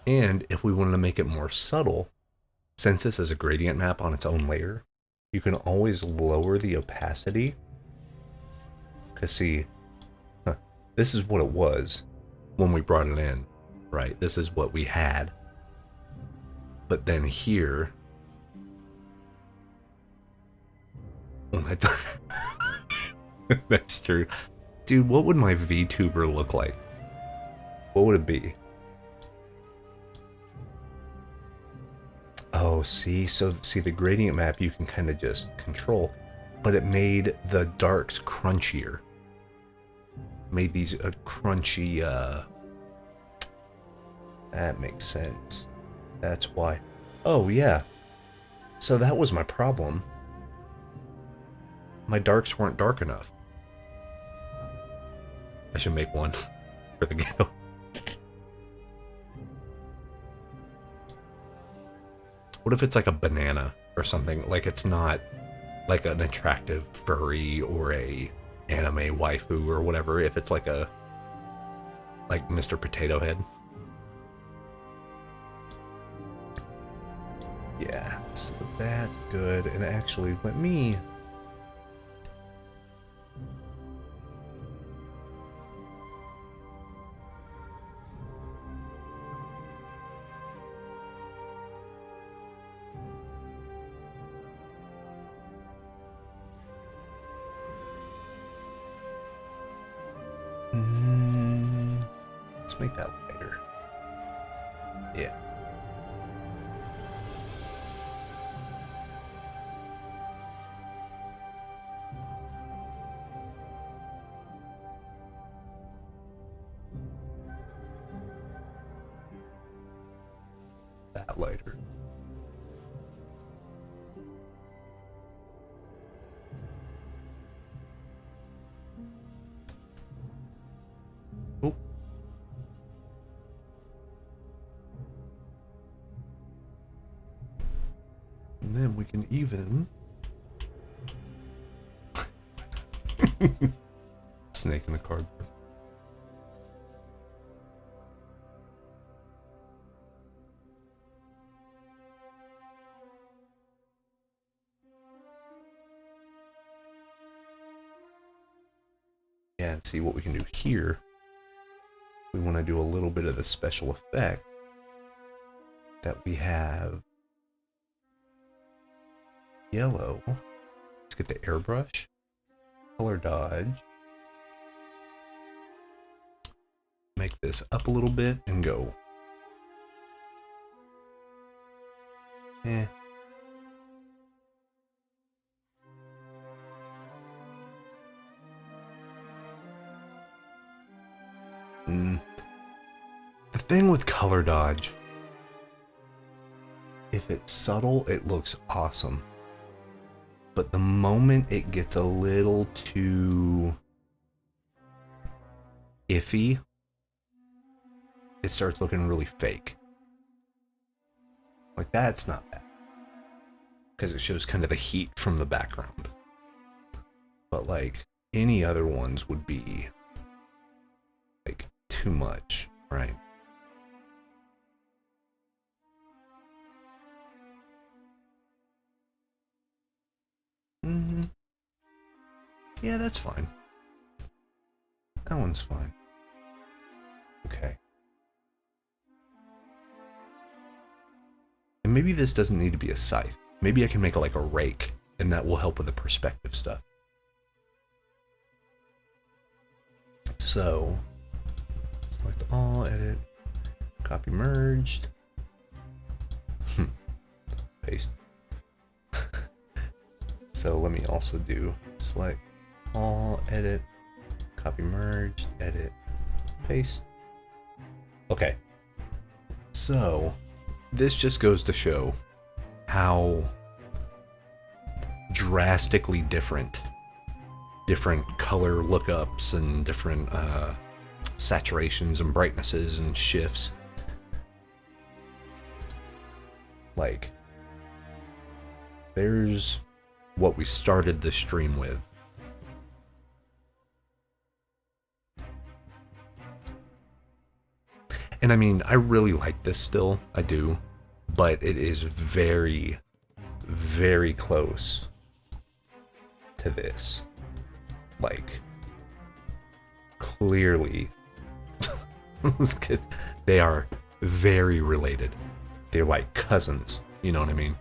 and if we wanted to make it more subtle, since this is a gradient map on its own layer, you can always lower the opacity. Because see, this is what it was when we brought it in, right? This is what we had. But then here, that's true. Dude, what would my VTuber look like? What would it be? Oh, see, the gradient map you can kind of just control, but it made the darks crunchier. Made these a crunchy, that makes sense. That's why. Oh, yeah. So that was my problem. My darks weren't dark enough. I should make one for the ghetto. What if it's like a banana or something? Like it's not like an attractive furry or a anime waifu or whatever. If it's like a Mr. Potato Head. Yeah, so that's good. And actually, let me... let's make that lighter. Yeah. That lighter. Oh. And then we can even snake in the cardboard. Yeah, and see what we can do here. We want to do a little bit of the special effect that we have. Yellow. Let's get the airbrush. Color dodge. Make this up a little bit and go. Eh. The thing with color dodge, if it's subtle, it looks awesome. But the moment it gets a little too iffy, it starts looking really fake. Like that's not bad, because it shows kind of the heat from the background. But like any other ones would be like too much, right? Yeah, that's fine. That one's fine. Okay. And maybe this doesn't need to be a scythe. Maybe I can make it like a rake, and that will help with the perspective stuff. So, select all, edit, copy merged. Paste. So let me also do select all, edit, copy merged, edit, paste. Okay. So, this just goes to show how drastically different color lookups and different saturations and brightnesses and shifts. Like, there's what we started the stream with. And I mean, I really like this still, I do, but it is very, very close to this. Like, clearly, they are very related. They're like cousins, you know what I mean?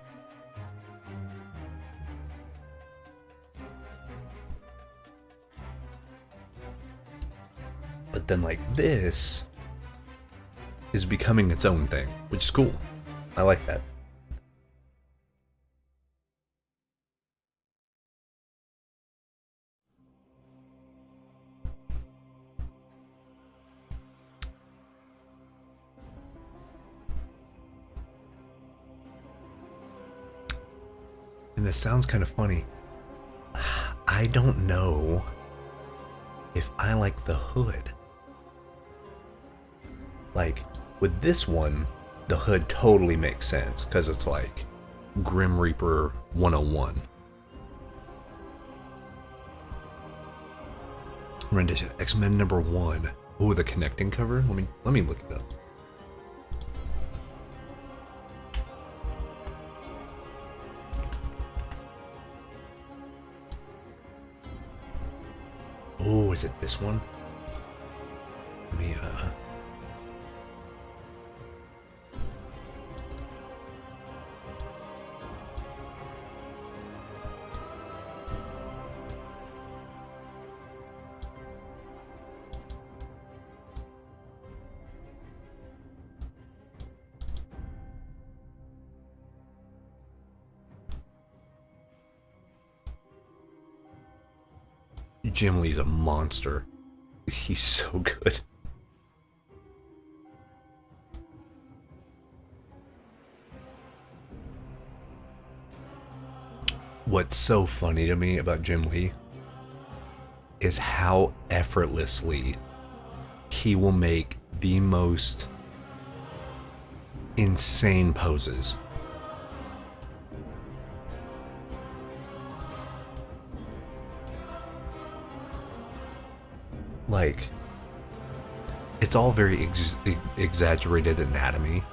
But then like this is becoming its own thing, which is cool. I like that. And this sounds kind of funny. I don't know if I like the hood. Like, with this one, the hood totally makes sense, because it's like Grim Reaper 101. Rendition, X-Men #1. Oh, the connecting cover? Let me look it up. Oh, is it this one? Let me, Jim Lee's a monster. He's so good. What's so funny to me about Jim Lee is how effortlessly he will make the most insane poses. Like, it's all very exaggerated anatomy,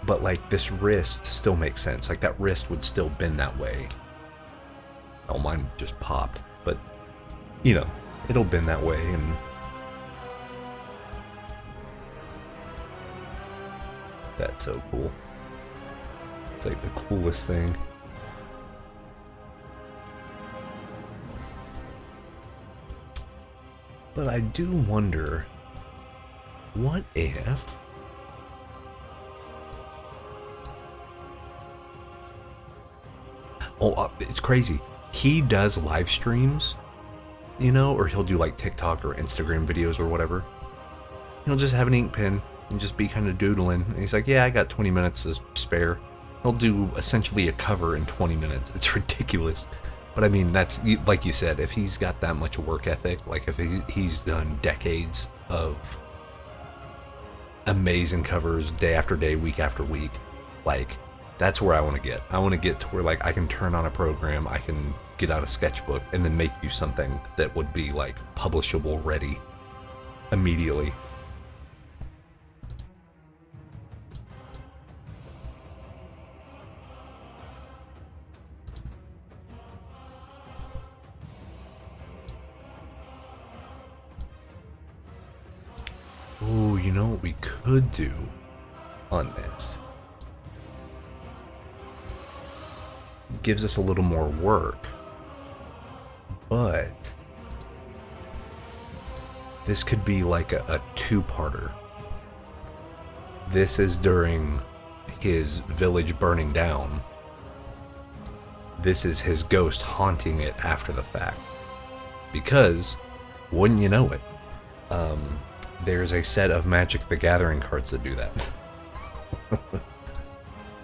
but like this wrist still makes sense. Like that wrist would still bend that way. Oh, mine just popped, but you know, it'll bend that way. And that's so cool. It's like the coolest thing. But I do wonder, what if it's crazy. He does live streams, you know, or he'll do like TikTok or Instagram videos or whatever. He'll just have an ink pen and just be kind of doodling. And he's like, yeah, I got 20 minutes to spare. He'll do essentially a cover in 20 minutes. It's ridiculous. But I mean, that's, like you said, if he's got that much work ethic, like if he's done decades of amazing covers day after day, week after week, like, that's where I want to get. I want to get to where, like, I can turn on a program, I can get out a sketchbook, and then make you something that would be, like, publishable ready immediately. Ooh, you know what we could do on this? Gives us a little more work, but this could be like a two-parter. This is during his village burning down. This is his ghost haunting it after the fact. Because, wouldn't you know it, there's a set of Magic the Gathering cards that do that.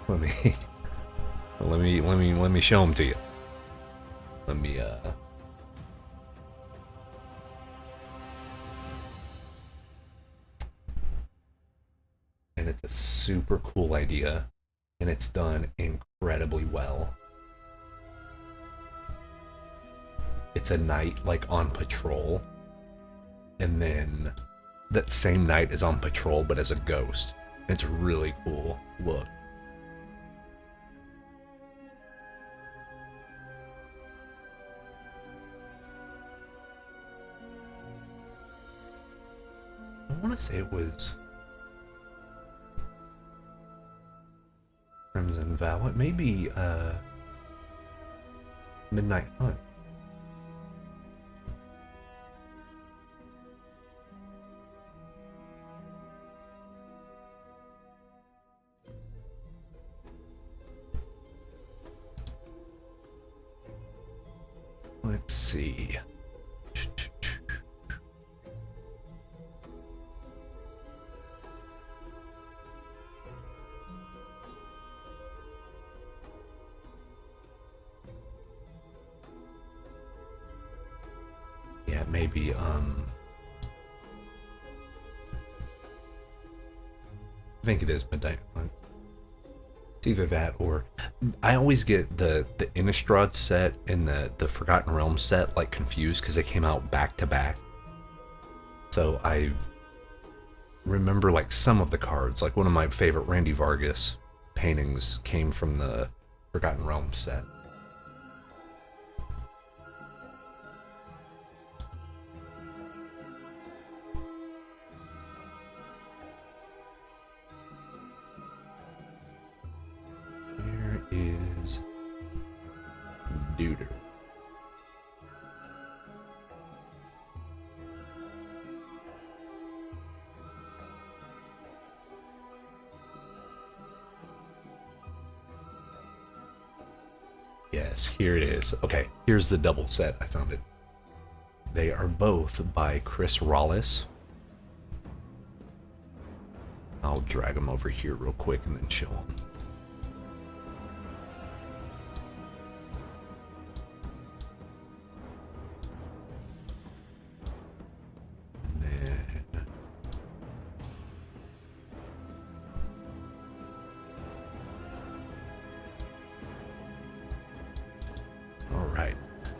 let me show them to you. Let me and it's a super cool idea, and it's done incredibly well. It's a knight like on patrol, and then that same knight is on patrol but as a ghost. It's really cool. Look. I want to say it was Crimson Vow. It may be Midnight Hunt. Let's see. Yeah, maybe I think it is Midnight Hunt. It's either that or I always get the Innistrad set and the Forgotten Realms set like confused because they came out back to back. So I remember like some of the cards, like one of my favorite Randy Vargas paintings came from the Forgotten Realms set. Is Duder. Yes, here it is. Okay, here's the double set. I found it. They are both by Chris Rollis. I'll drag them over here real quick and then show them.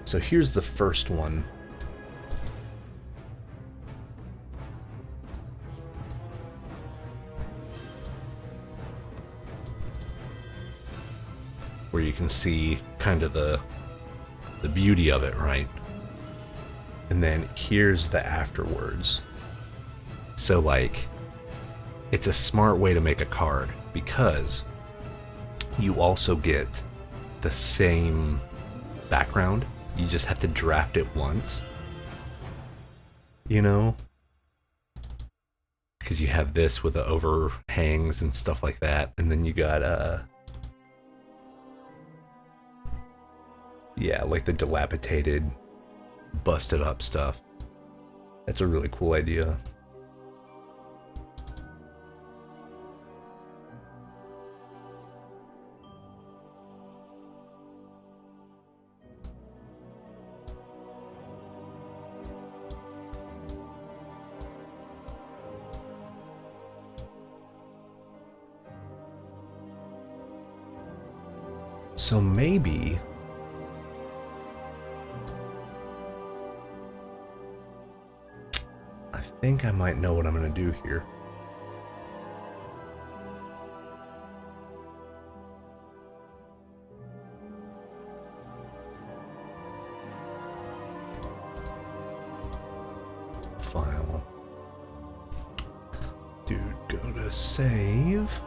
So here's the first one. Where you can see kind of the beauty of it, right? And then here's the afterwards. So like, it's a smart way to make a card because you also get the same background. You just have to draft it once, you know, because you have this with the overhangs and stuff like that, and then you got yeah, like the dilapidated, busted up stuff. That's a really cool idea. So maybe I think I might know what I'm going to do here. File. Dude, go to save.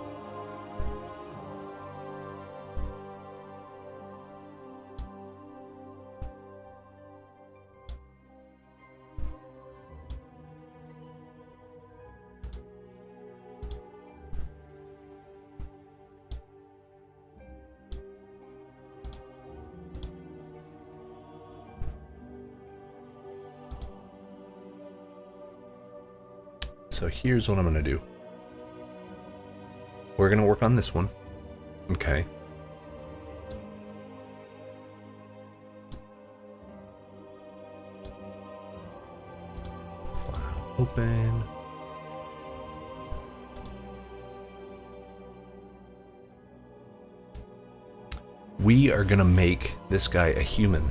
So here's what I'm gonna do. We're gonna work on this one. Okay. File open. We are gonna make this guy a human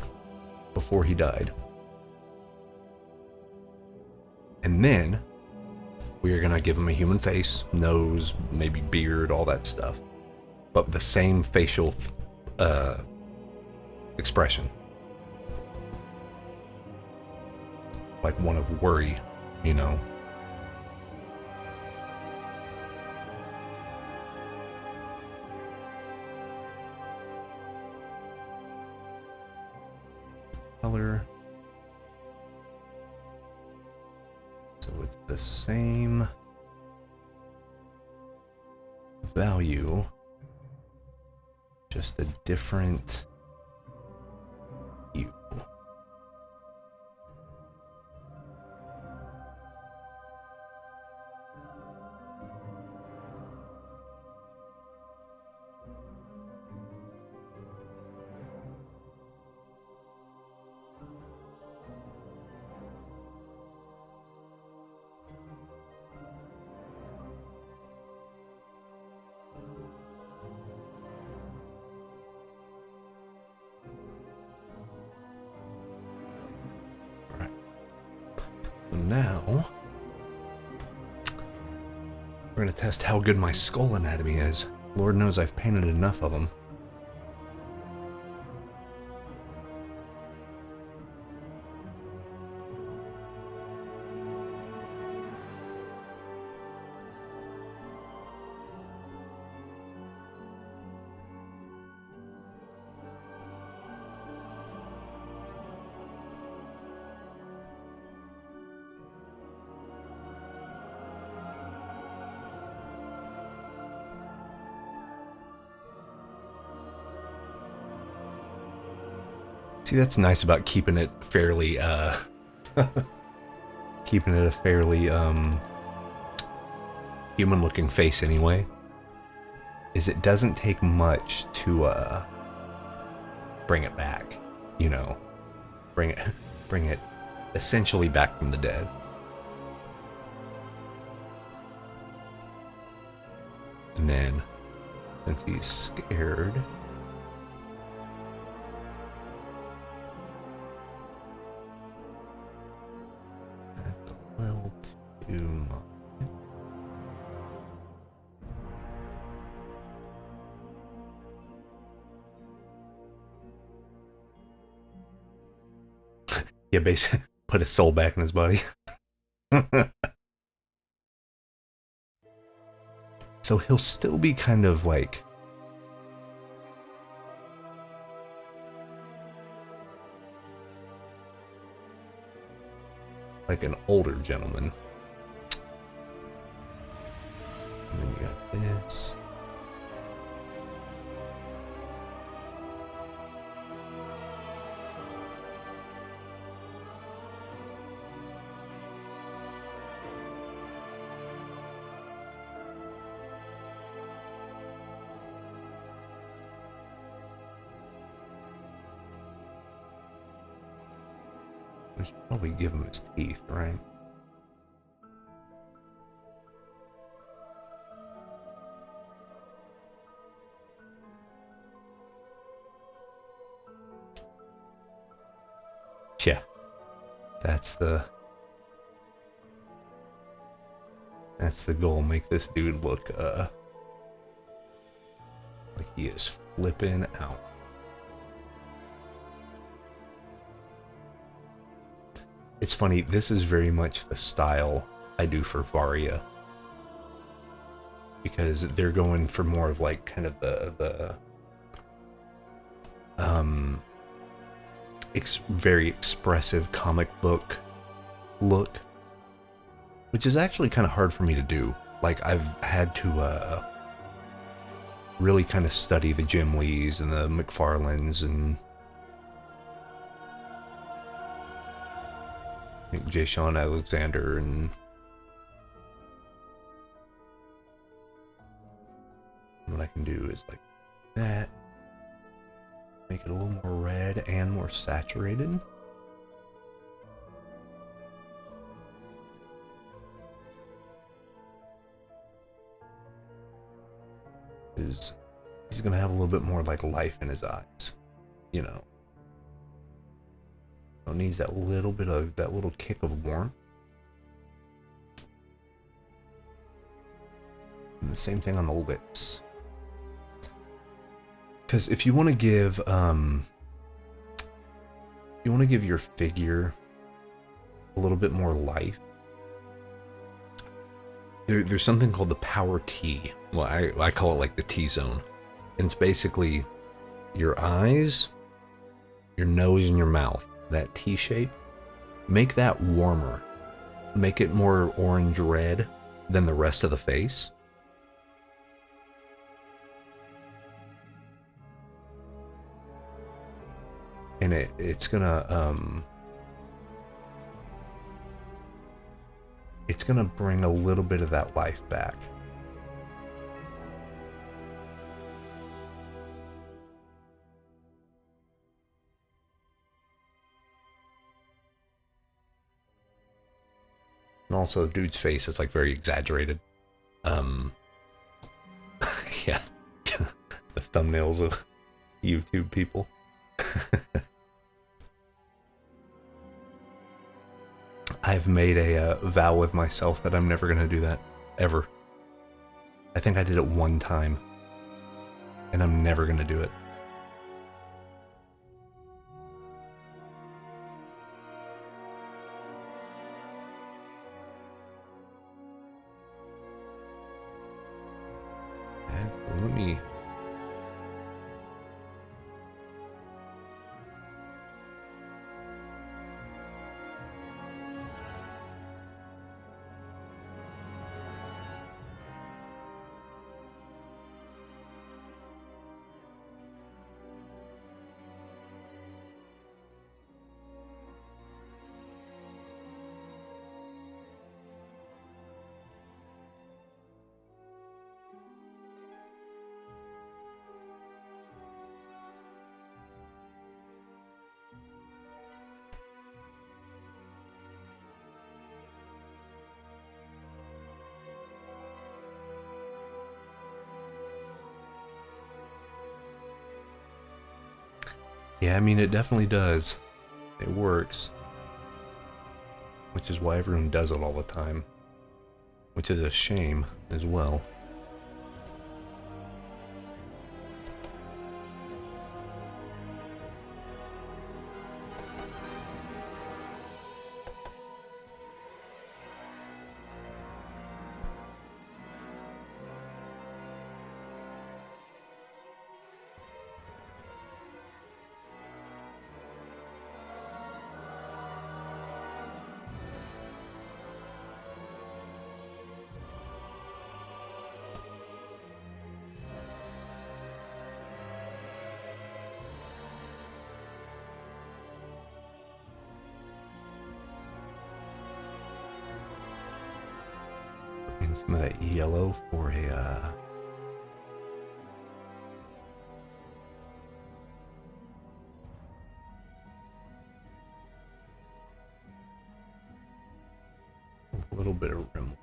before he died. And then we are gonna give him a human face, nose, maybe beard, all that stuff. But the same facial expression. Like one of worry, you know. Color. So it's the same value, just a different hue. Now, we're going to test how good my skull anatomy is. Lord knows I've painted enough of them. See, that's nice about keeping it fairly, keeping it a fairly, human-looking face anyway, is it doesn't take much to, bring it back, you know, bring it essentially back from the dead. And then, since he's scared, well, too much. Yeah, basically put his soul back in his body. So he'll still be kind of like an older gentleman. And then you got this. We should probably give him his teeth, right? Yeah. That's the goal. Make this dude look like he is flipping out. It's funny, this is very much the style I do for Varia. Because they're going for more of like kind of the very expressive comic book look. Which is actually kind of hard for me to do. Like, I've had to really kind of study the Jim Lees and the McFarlanes and J. Sean Alexander and what I can do is like that. Make it a little more red and more saturated. He's gonna have a little bit more like life in his eyes, you know. So it needs that little bit of that little kick of warmth. And the same thing on the lips. Because if you want to give your figure a little bit more life, there's something called the power T. Well, I call it like the T zone. And it's basically your eyes, your nose, and your mouth. That T shape. Make that warmer. Make it more orange red than the rest of the face. And it's gonna bring a little bit of that life back. And also, dude's face is like very exaggerated. Yeah, the thumbnails of YouTube people. I've made a vow with myself that I'm never gonna do that ever. I think I did it one time, and I'm never gonna do it. And let me. Yeah, I mean, it definitely does. It works. Which is why everyone does it all the time. Which is a shame as well. Some of that yellow for a little bit of rim.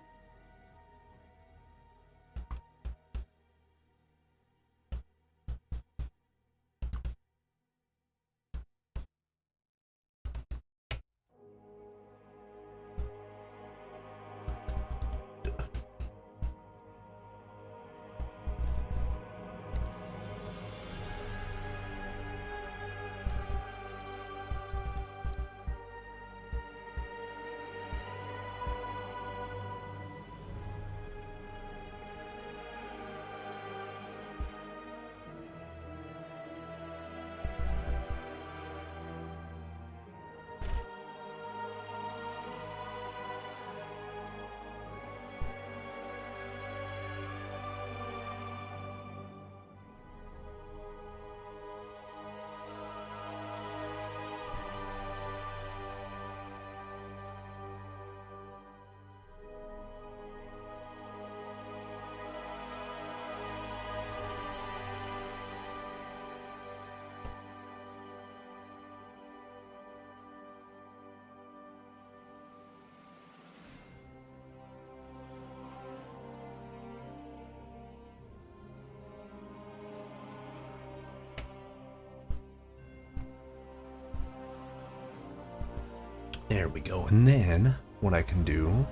There we go. And then what I can do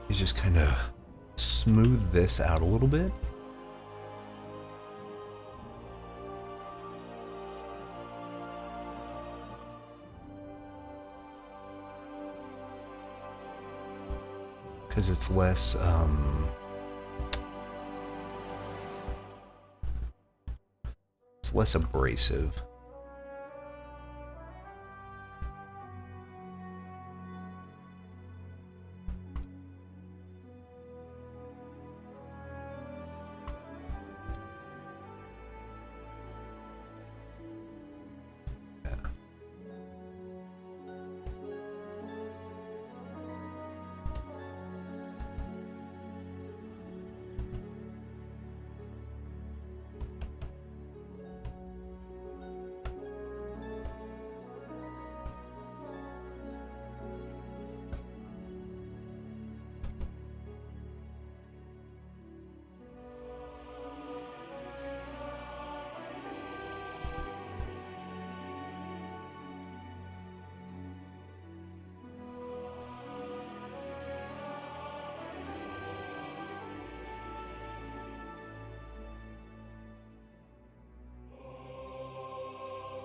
is just kind of smooth this out a little bit. Because it's less, it's less abrasive.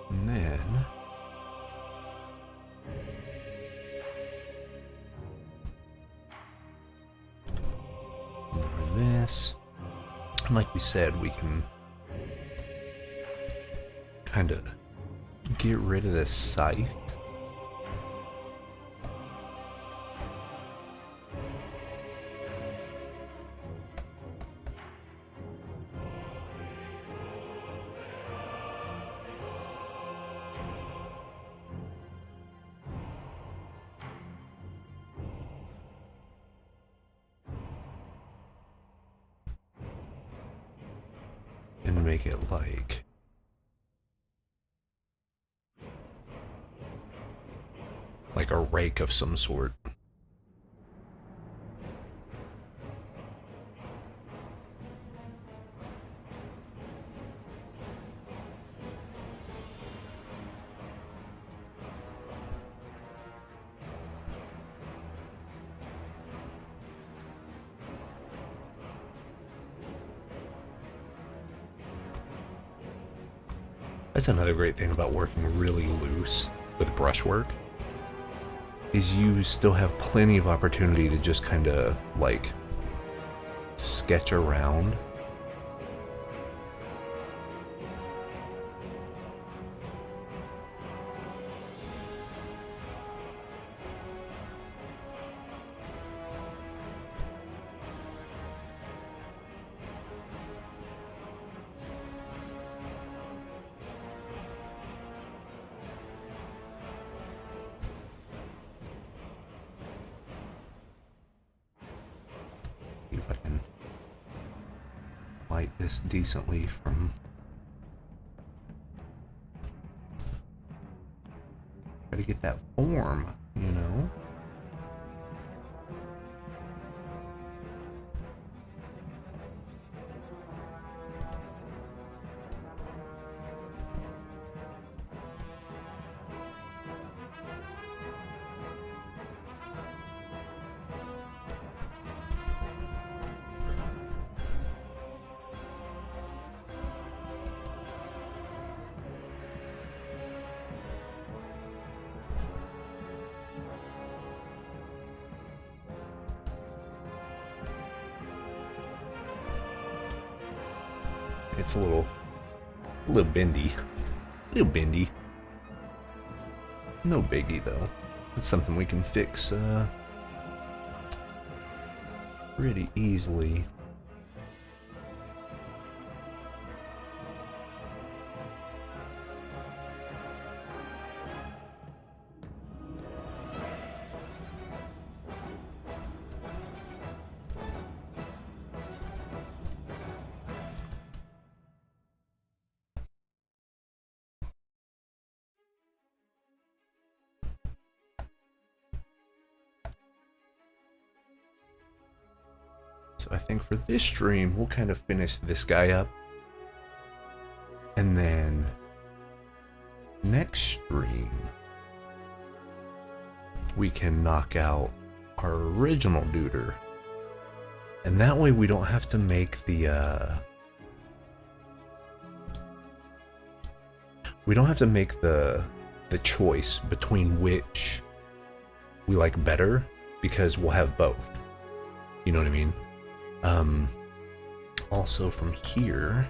And then over this, and like we said, we can kind of get rid of this scythe. And make it like a rake of some sort. That's another great thing about working really loose with brushwork, is you still have plenty of opportunity to just kind of like sketch around. See if I can light this decently from... Try to get that form, you know? It's a little bendy. No biggie though. It's something we can fix pretty easily. So I think for this stream, we'll kind of finish this guy up. And then next stream, we can knock out our original duder. And that way we don't have to make the, we don't have to make the choice between which we like better, because we'll have both. You know what I mean? Also from here,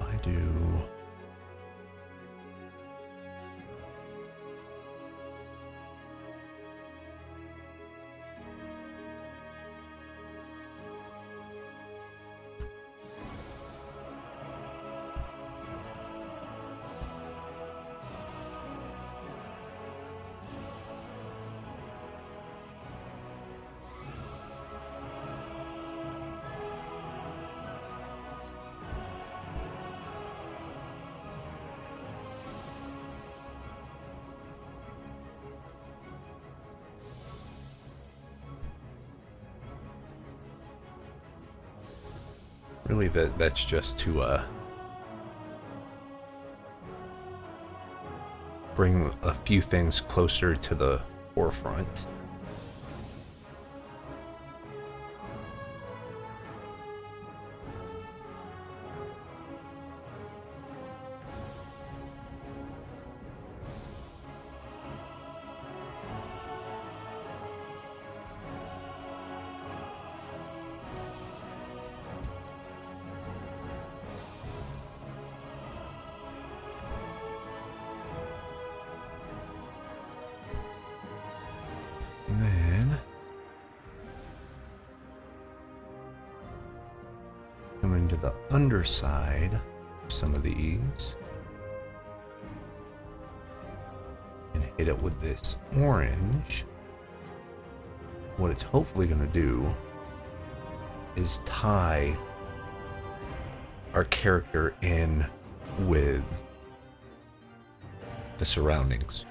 I do. Really, that's just to bring a few things closer to the forefront. And then coming to the underside of some of these and hit it with this orange. What it's hopefully going to do is tie our character in with the surroundings.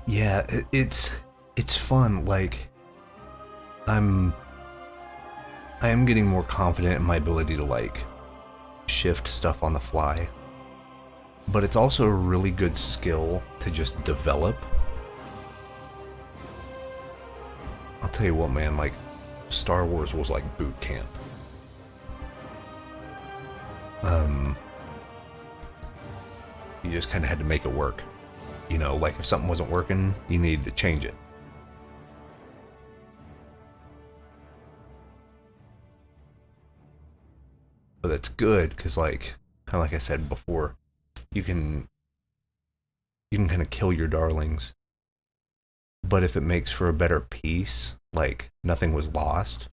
Yeah, it's fun. Like, I am getting more confident in my ability to like shift stuff on the fly. But it's also a really good skill to just develop. I'll tell you what, man, like Star Wars was like boot camp. You just kind of had to make it work. You know, like if something wasn't working, you needed to change it. But that's good because, like, kind of like I said before, you can kind of kill your darlings. But if it makes for a better piece, like nothing was lost.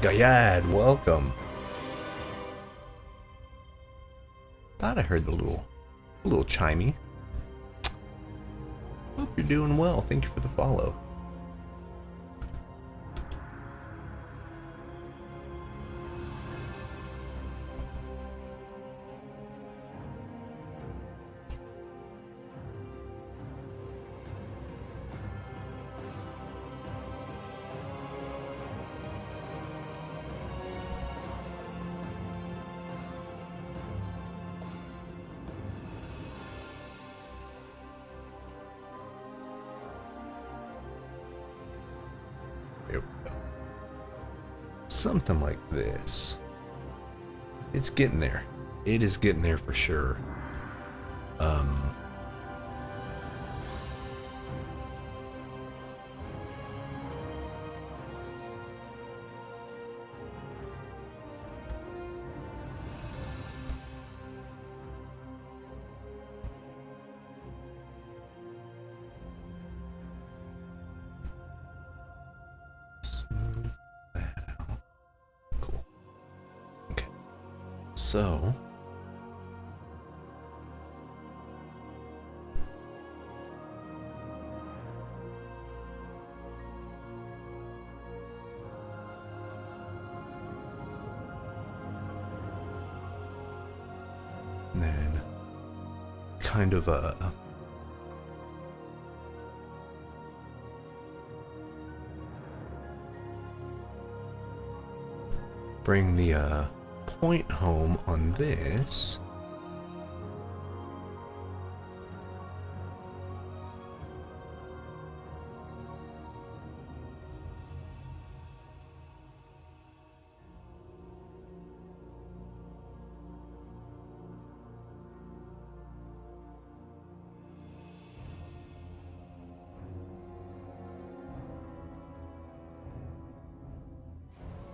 Gayad, welcome. Thought I heard the little chimey. Hope you're doing well. Thank you for the follow. There we go. Something like this. It's getting there. It is getting there for sure. Smooth that out. Cool. Okay. So and then kind of bring the point home on this.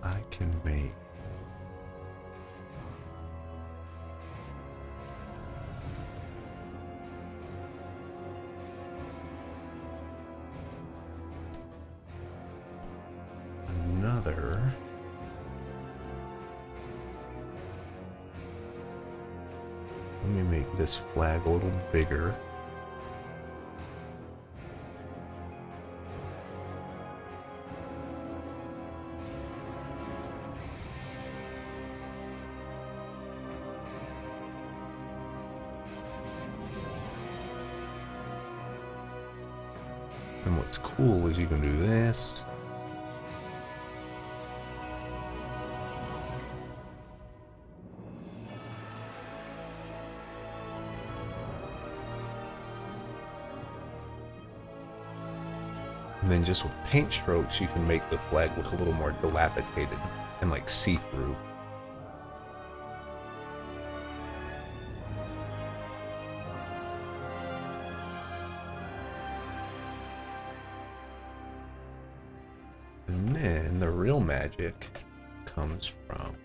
I can make another. Let me make this flag a little bigger. And what's cool is you can do this. And then just with paint strokes, you can make the flag look a little more dilapidated and like see-through. And then the real magic comes from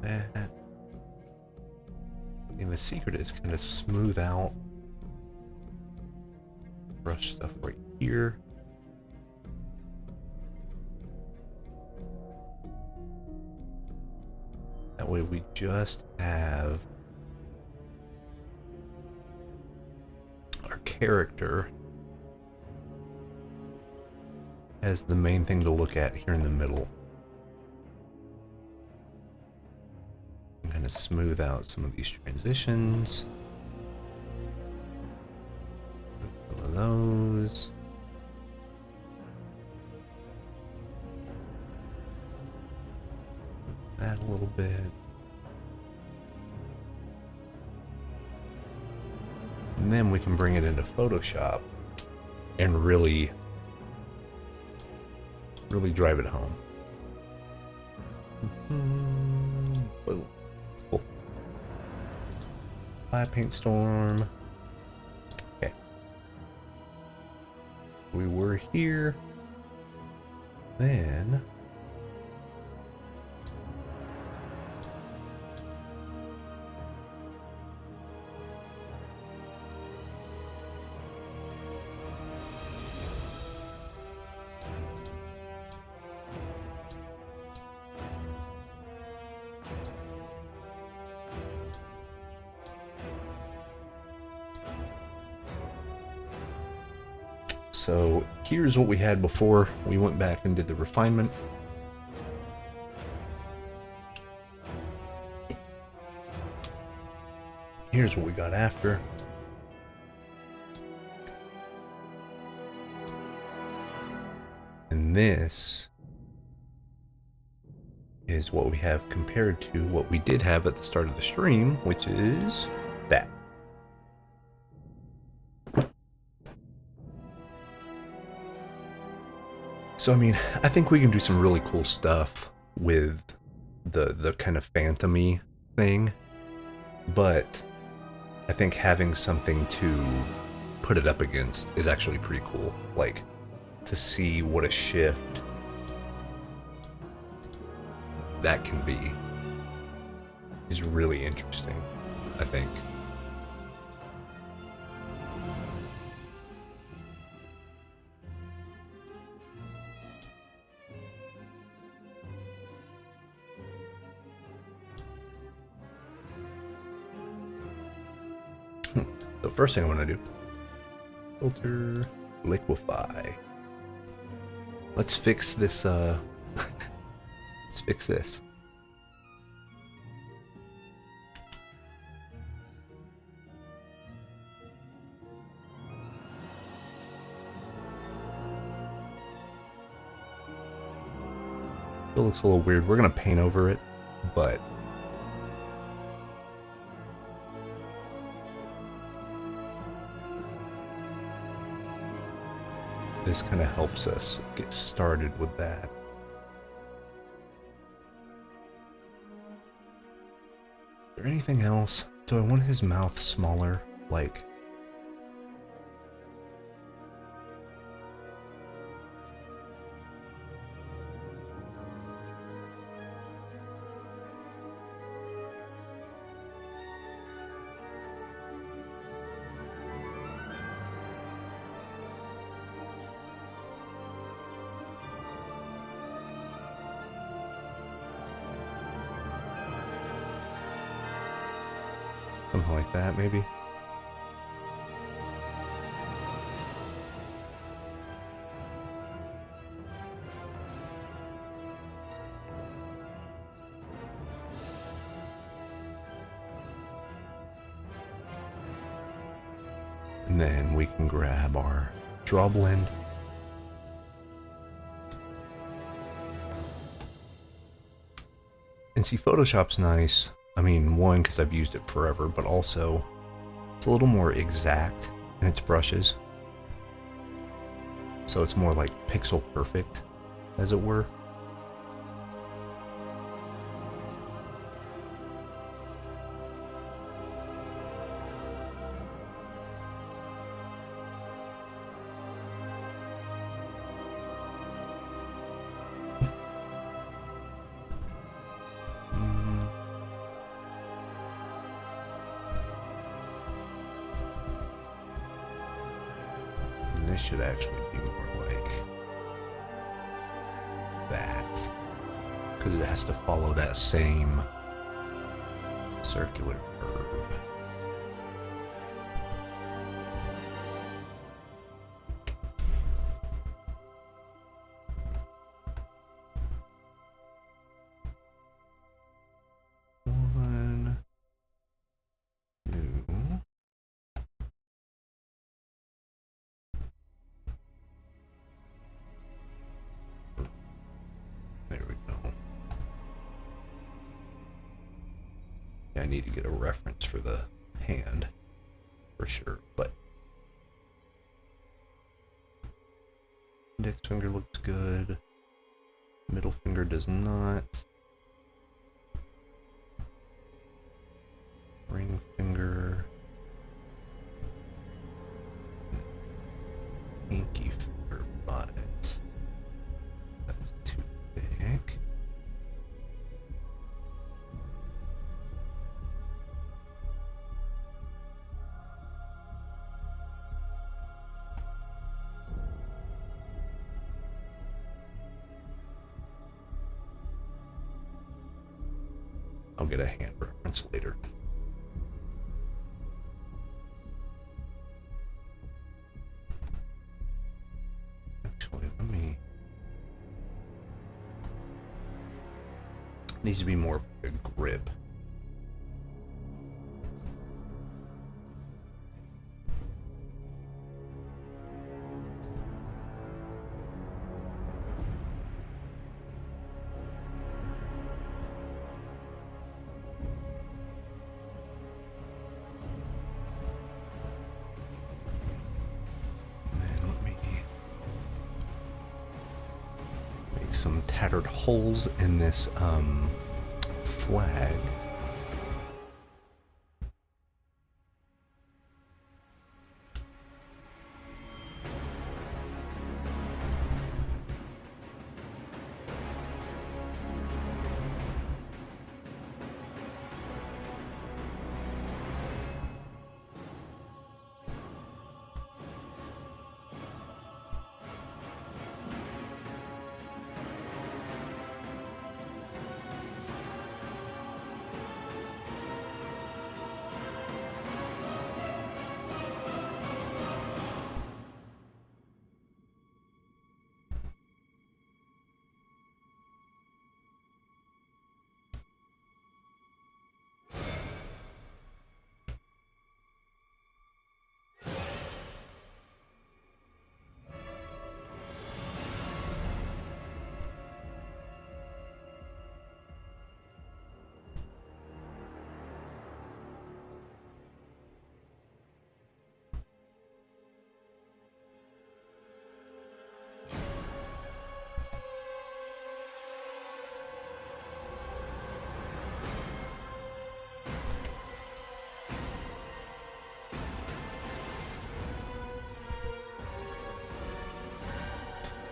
that. And the secret is kind of smooth out, brush stuff right here. That way we just have our character as the main thing to look at here in the middle. Kind of smooth out some of these transitions. Some of those. That a little bit. And then we can bring it into Photoshop and really drive it home. Boom. Cool. Fire paint storm. Okay. We were here. Then... So here's what we had before we went back and did the refinement. Here's what we got after. And this is what we have compared to what we did have at the start of the stream, which is that. So, I mean, I think we can do some really cool stuff with the kind of phantom-y thing, but I think having something to put it up against is actually pretty cool. Like, to see what a shift that can be is really interesting, I think. The first thing I want to do, filter, liquefy. Let's fix this, let's fix this. It looks a little weird. We're gonna paint over it, but this kind of helps us get started with that. Is there anything else? Do I want his mouth smaller? Like... something like that, maybe? And then we can grab our draw blend. And see, Photoshop's nice. I mean, one, because I've used it forever, but also it's a little more exact in its brushes. So it's more like pixel perfect, as it were. This should actually be more like that, because it has to follow that same circular curve. One, two. There we go. I need to get a reference for the hand, for sure, but index finger looks good. Middle finger does not. Ring finger. I'll get a hand reference later. Actually, let me... Needs to be more a grip. Some tattered holes in this flag.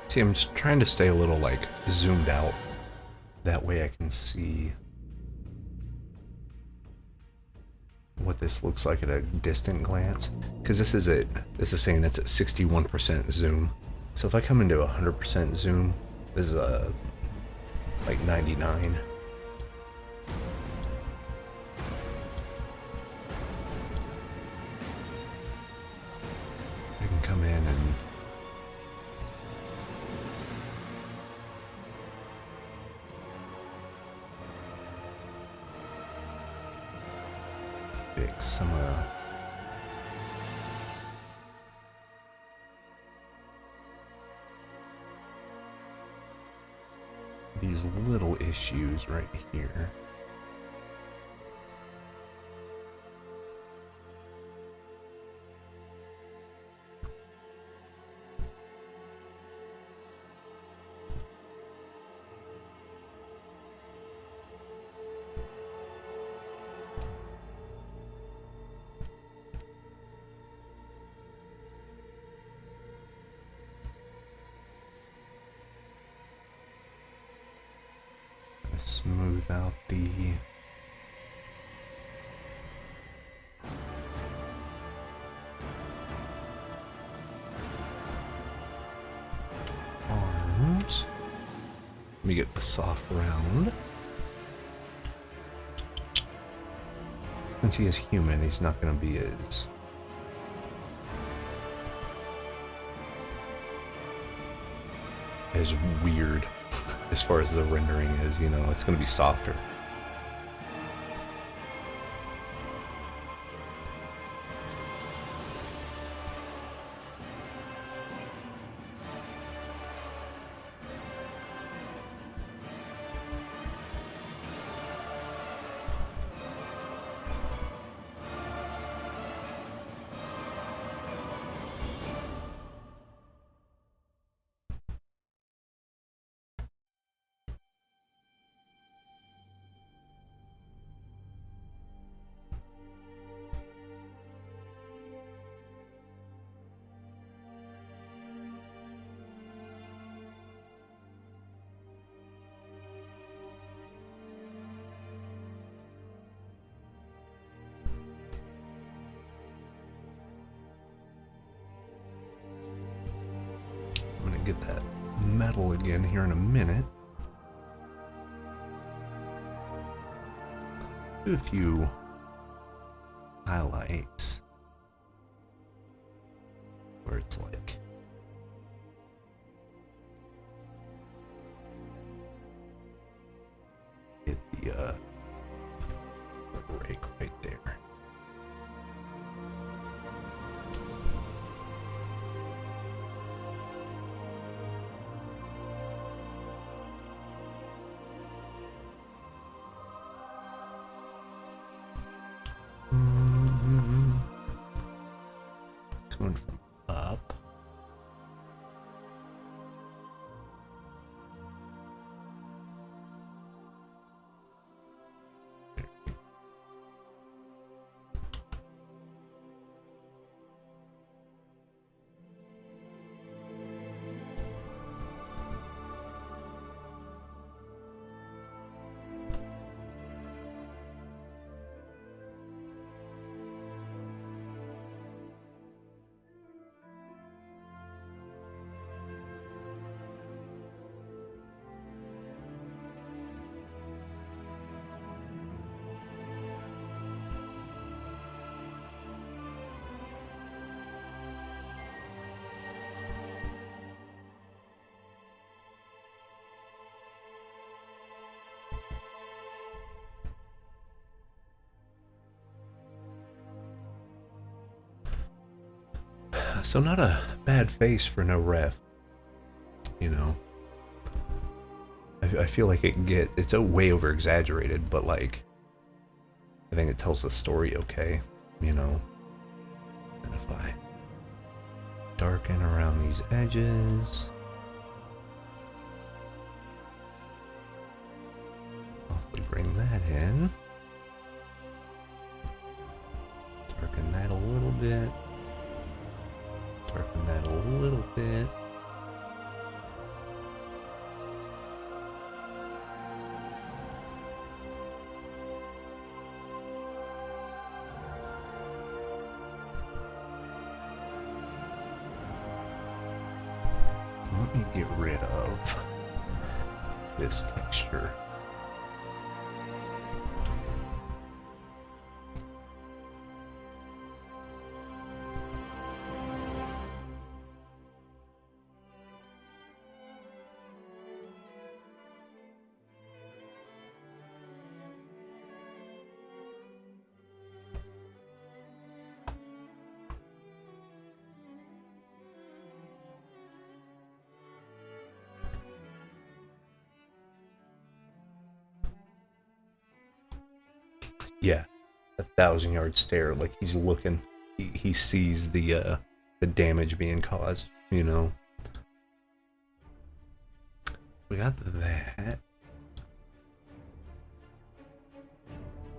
See, I'm just trying to stay a little, like, zoomed out. That way I can see what this looks like at a distant glance. Because this is saying it's at 61% zoom. So if I come into 100% zoom, this is like 99. I can come in and fix some these little issues right here. Smooth out the arms. Let me get the soft round. Since he is human, he's not going to be as weird. As far as the rendering is, you know, it's going to be softer. Get that metal again here in a minute. do a few highlights where it's like hit the rake right there. Coming from up. So not a bad face for no ref, you know. I feel like it's a way over exaggerated, but like I think it tells the story okay, you know. And if I darken around these edges, hopefully bring that in. Darken that a little bit. Darken that a little bit. Let me get rid of this texture. Yeah, 1,000-yard stare. Like he's looking, he sees the damage being caused. You know, we got that,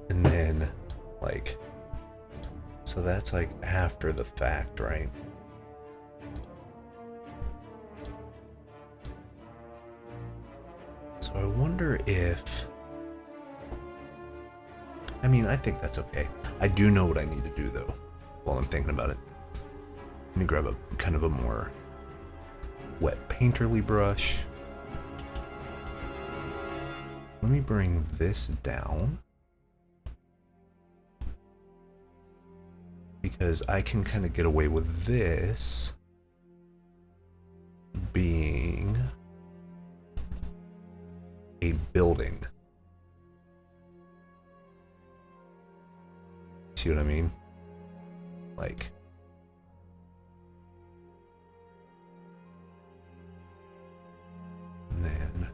and then like, so that's like after the fact, right? So I wonder if. I mean, I think that's okay. I do know what I need to do, though, while I'm thinking about it. Let me grab a kind of a more wet painterly brush. Let me bring this down. Because I can kind of get away with this being a building. See what I mean? Like, and then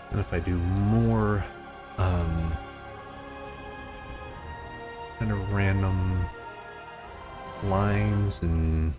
and if I do more kind of random lines and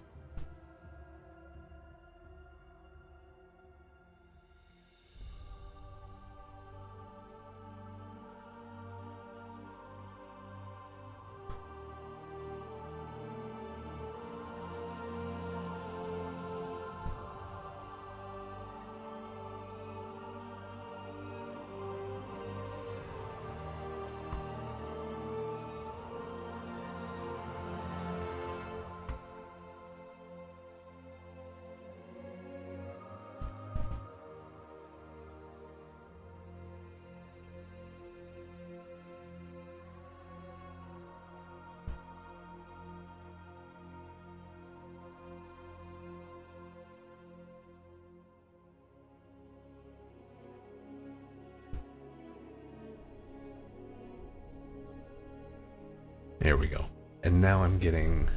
There we go. And now I'm getting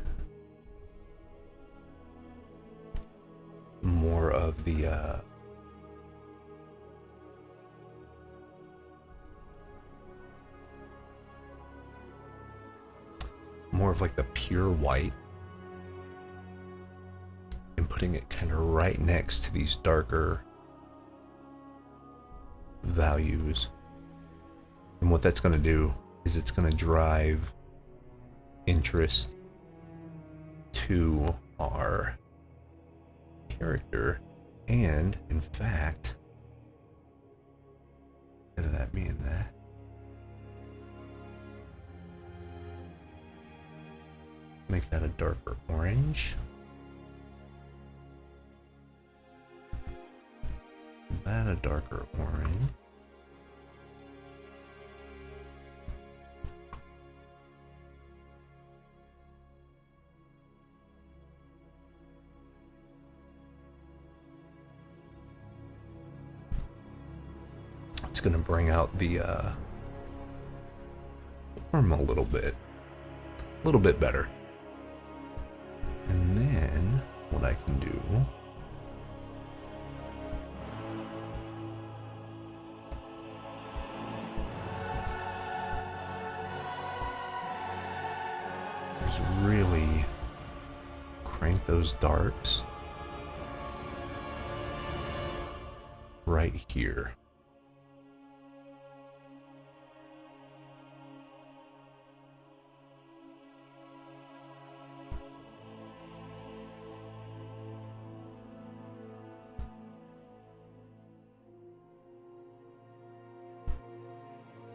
more of the more of like the pure white, and putting it kind of right next to these darker values. And what that's going to do is it's going to drive interest to our character, and in fact, instead of that being that, make that a darker orange. That a darker orange. It's going to bring out the form a little bit better. And then what I can do is really crank those darks right here.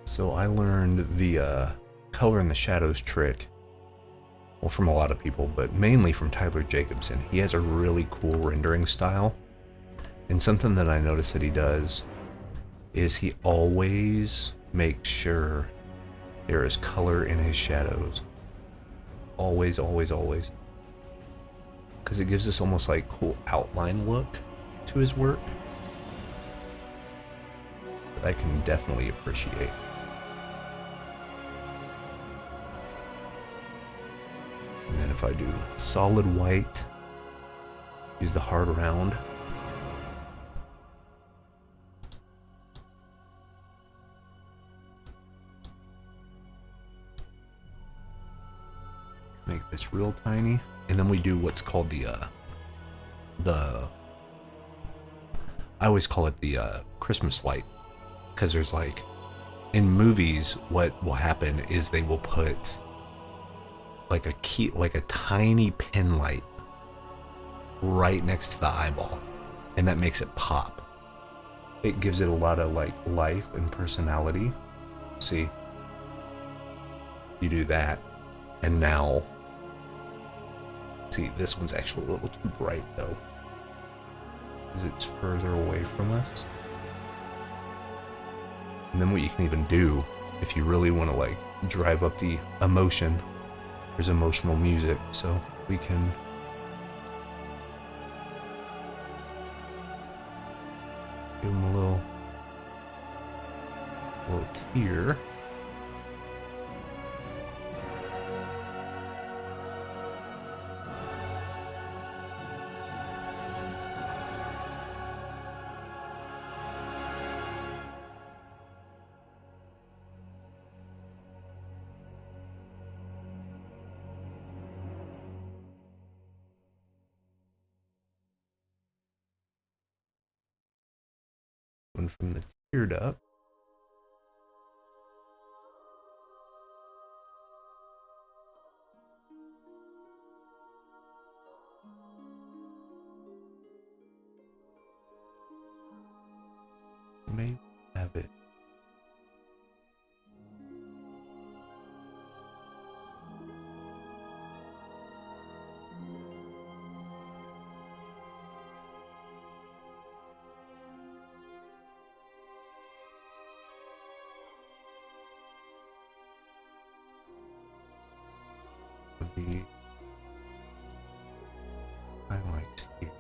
So I learned the color in the shadows trick, well, from a lot of people, but mainly from Tyler Jacobson. He has a really cool rendering style, and something that I noticed that he does is he always makes sure there is color in his shadows. Always, always, always. Because it gives this almost like cool outline look to his work that I can definitely appreciate. And then if I do solid white, use the hard round. Make this real tiny. And then we do what's called the I always call it the Christmas light. Because there's like, in movies, what will happen is they will put like a tiny pin light right next to the eyeball, and that makes it pop. It gives it a lot of like life and personality. See, you do that, and now, see, this one's actually a little too bright though, because it's further away from us. And then what you can even do, if you really want to like drive up the emotion, there's emotional music, so we can give them a little tear. One from the tear duct. Maybe have it. The highlight here.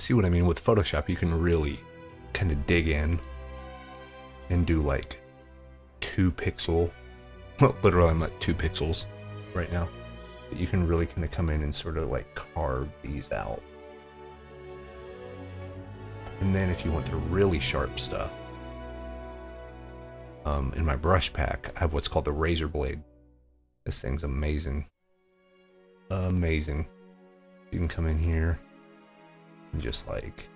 see what I mean? With Photoshop, you can really kind of dig in and do like 2 pixel, well, literally I'm at 2 pixels right now. But you can really kind of come in and sort of like carve these out. And then if you want the really sharp stuff, in my brush pack, I have what's called the razor blade. This thing's amazing. Amazing. You can come in here and just like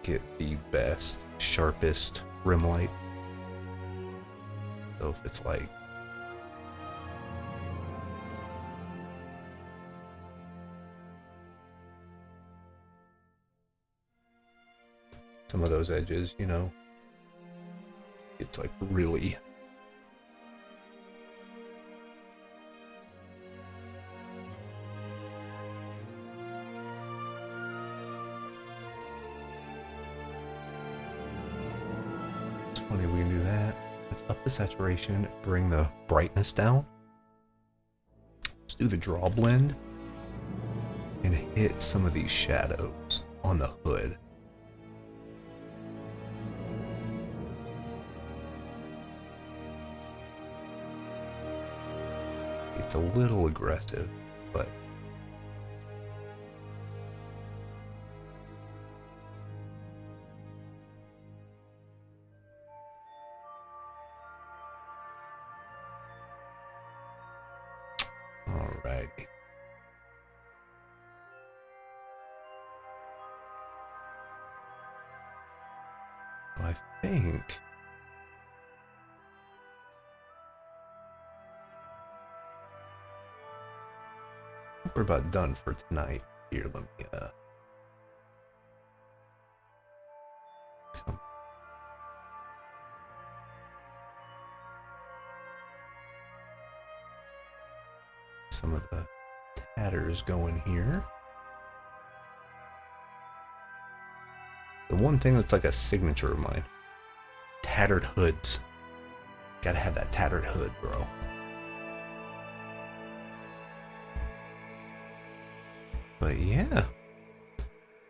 get the best, sharpest rim light. So if it's like some of those edges, you know, it's like really funny, we can do that. Let's up the saturation, bring the brightness down. Let's do the draw blend and hit some of these shadows on the hood. It's a little aggressive, but alrighty. I think we're about done for tonight. Here, let me come. Some of the tatters going here. The one thing that's like a signature of mine, tattered hoods. Gotta have that tattered hood, bro. But yeah,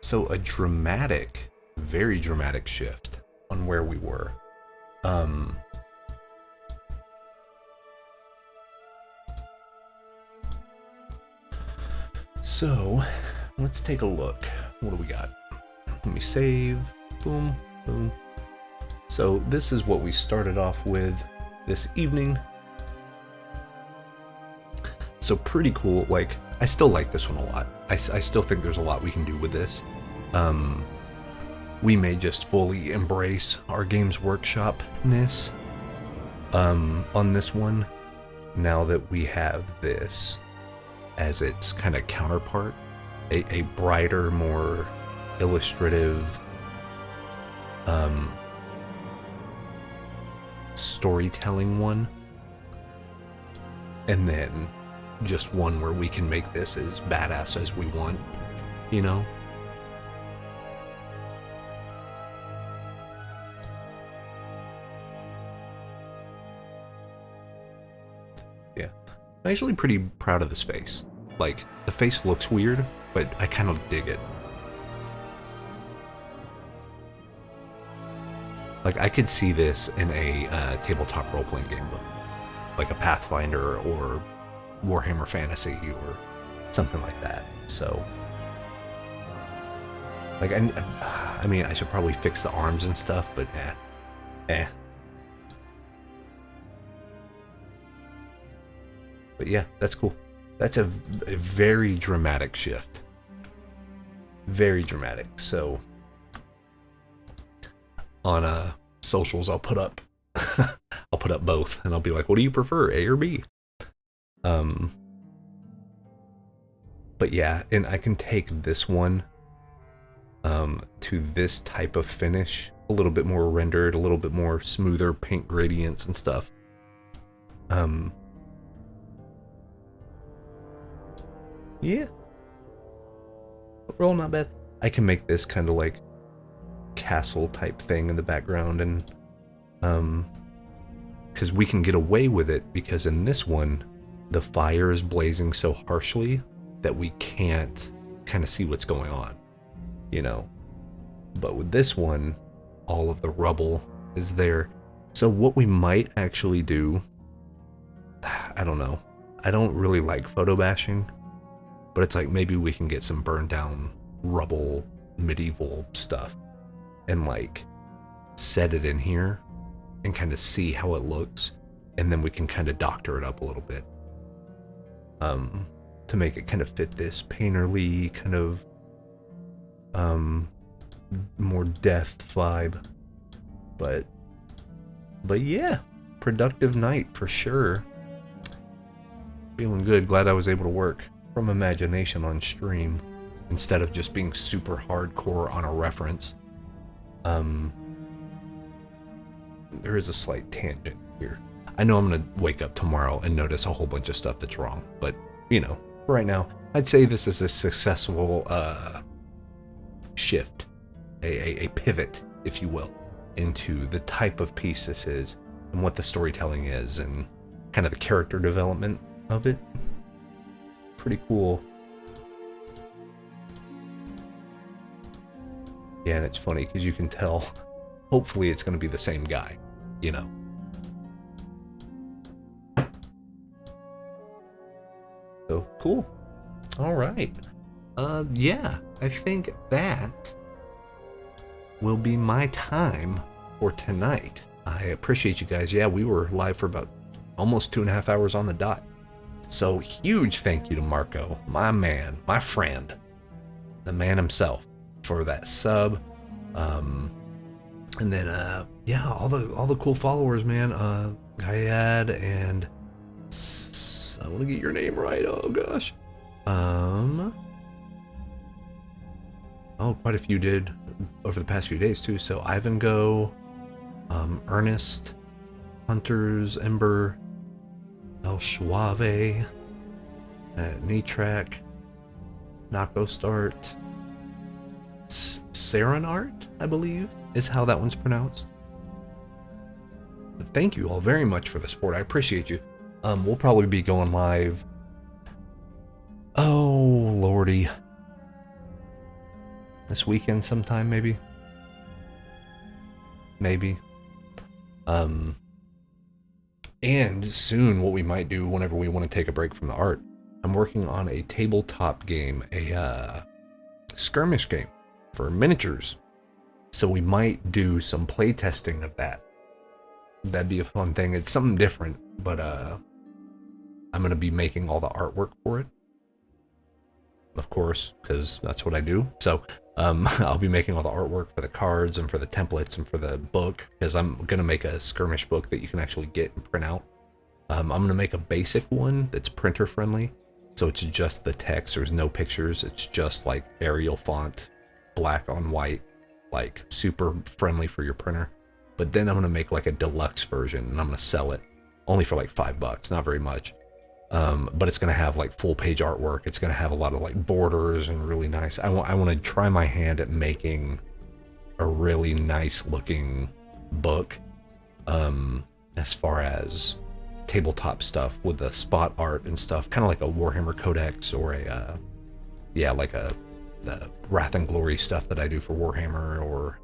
so a dramatic, very dramatic shift on where we were. So let's take a look. What do we got? Let me save. Boom, boom. So this is what we started off with this evening. So pretty cool. Like, I still like this one a lot. I still think there's a lot we can do with this. We may just fully embrace our Games Workshop-ness on this one, now that we have this as its kind of counterpart. A brighter, more illustrative storytelling one. And then just one where we can make this as badass as we want, you know? Yeah. I'm actually pretty proud of this face. Like, the face looks weird, but I kind of dig it. Like, I could see this in a tabletop role-playing game book. Like a Pathfinder or Warhammer Fantasy or something like that. So, like, I mean, I should probably fix the arms and stuff, but But yeah, that's cool. That's a very dramatic shift. Very dramatic. So, on socials, I'll put up both, and I'll be like, "What do you prefer, A or B?" But yeah, and I can take this one to this type of finish, a little bit more rendered, a little bit more smoother paint gradients and stuff. Yeah, overall not bad. I can make this kind of like castle type thing in the background, and because we can get away with it, because in this one the fire is blazing so harshly that we can't kind of see what's going on, you know. But with this one, all of the rubble is there. So what we might actually do, I don't know. I don't really like photo bashing, but it's like maybe we can get some burned down rubble medieval stuff and like set it in here and kind of see how it looks, and then we can kind of doctor it up a little bit to make it kind of fit this painterly kind of more death vibe. But yeah, productive night for sure. Feeling good. Glad I was able to work from imagination on stream instead of just being super hardcore on a reference. There is a slight tangent here. I know I'm gonna wake up tomorrow and notice a whole bunch of stuff that's wrong, but you know, right now I'd say this is a successful shift, a pivot, if you will, into the type of piece this is and what the storytelling is and kind of the character development of it. Pretty cool. Yeah, and it's funny because you can tell, hopefully it's going to be the same guy, you know. So cool. All right. Yeah, I think that will be my time for tonight. I appreciate you guys. Yeah, we were live for about almost 2.5 hours on the dot. So huge thank you to Marco, my man, my friend, the man himself, for that sub. And then yeah, all the cool followers, man. Gayad and I want to get your name right. Oh gosh. Oh, quite a few did over the past few days too. So Ivan Go, Ernest, Hunters, Ember, El Suave, Nitrak, Nako Start, Serenart, I believe, is how that one's pronounced. But thank you all very much for the support. I appreciate you. We'll probably be going live. Oh, lordy. This weekend sometime, maybe. Maybe. And soon what we might do whenever we want to take a break from the art, I'm working on a tabletop game, a skirmish game for miniatures. So we might do some play testing of that. That'd be a fun thing. It's something different, but I'm going to be making all the artwork for it. Of course, because that's what I do. So I'll be making all the artwork for the cards and for the templates and for the book, because I'm going to make a skirmish book that you can actually get and print out. I'm going to make a basic one that's printer friendly. So it's just the text. There's no pictures. It's just like Arial font, black on white, like super friendly for your printer. But then I'm going to make like a deluxe version and I'm going to sell it only for like $5, not very much. But it's going to have like full page artwork. It's going to have a lot of like borders and really nice. I want to try my hand at making a really nice looking book. As far as tabletop stuff with the spot art and stuff, kind of like a Warhammer Codex or a, yeah, like the Wrath and Glory stuff that I do for Warhammer or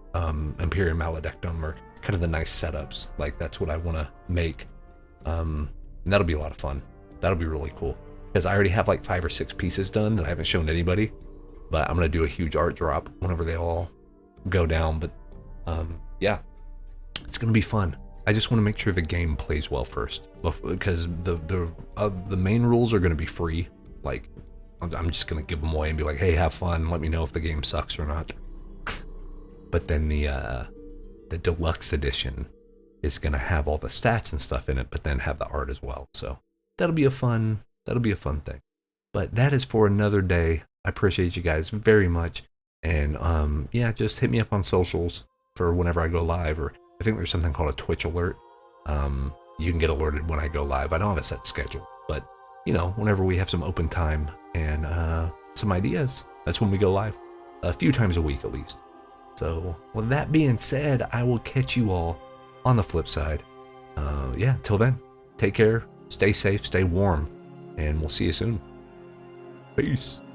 Imperium Maledictum, or kind of the nice setups. Like that's what I want to make. And that'll be a lot of fun. That'll be really cool, because I already have like 5 or 6 pieces done that I haven't shown anybody, but I'm going to do a huge art drop whenever they all go down. But yeah, it's going to be fun. I just want to make sure the game plays well first, because the main rules are going to be free. Like I'm just going to give them away and be like, hey, have fun. Let me know if the game sucks or not. But then the deluxe edition is going to have all the stats and stuff in it, but then have the art as well. So that'll be a fun thing. But that is for another day. I appreciate you guys very much. And yeah, just hit me up on socials for whenever I go live, or I think there's something called a Twitch alert. You can get alerted when I go live. I don't have a set schedule, but you know, whenever we have some open time and some ideas, that's when we go live, a few times a week at least. So with that being said, I will catch you all on the flip side. Yeah, till then, take care. Stay safe, stay warm, and we'll see you soon. Peace.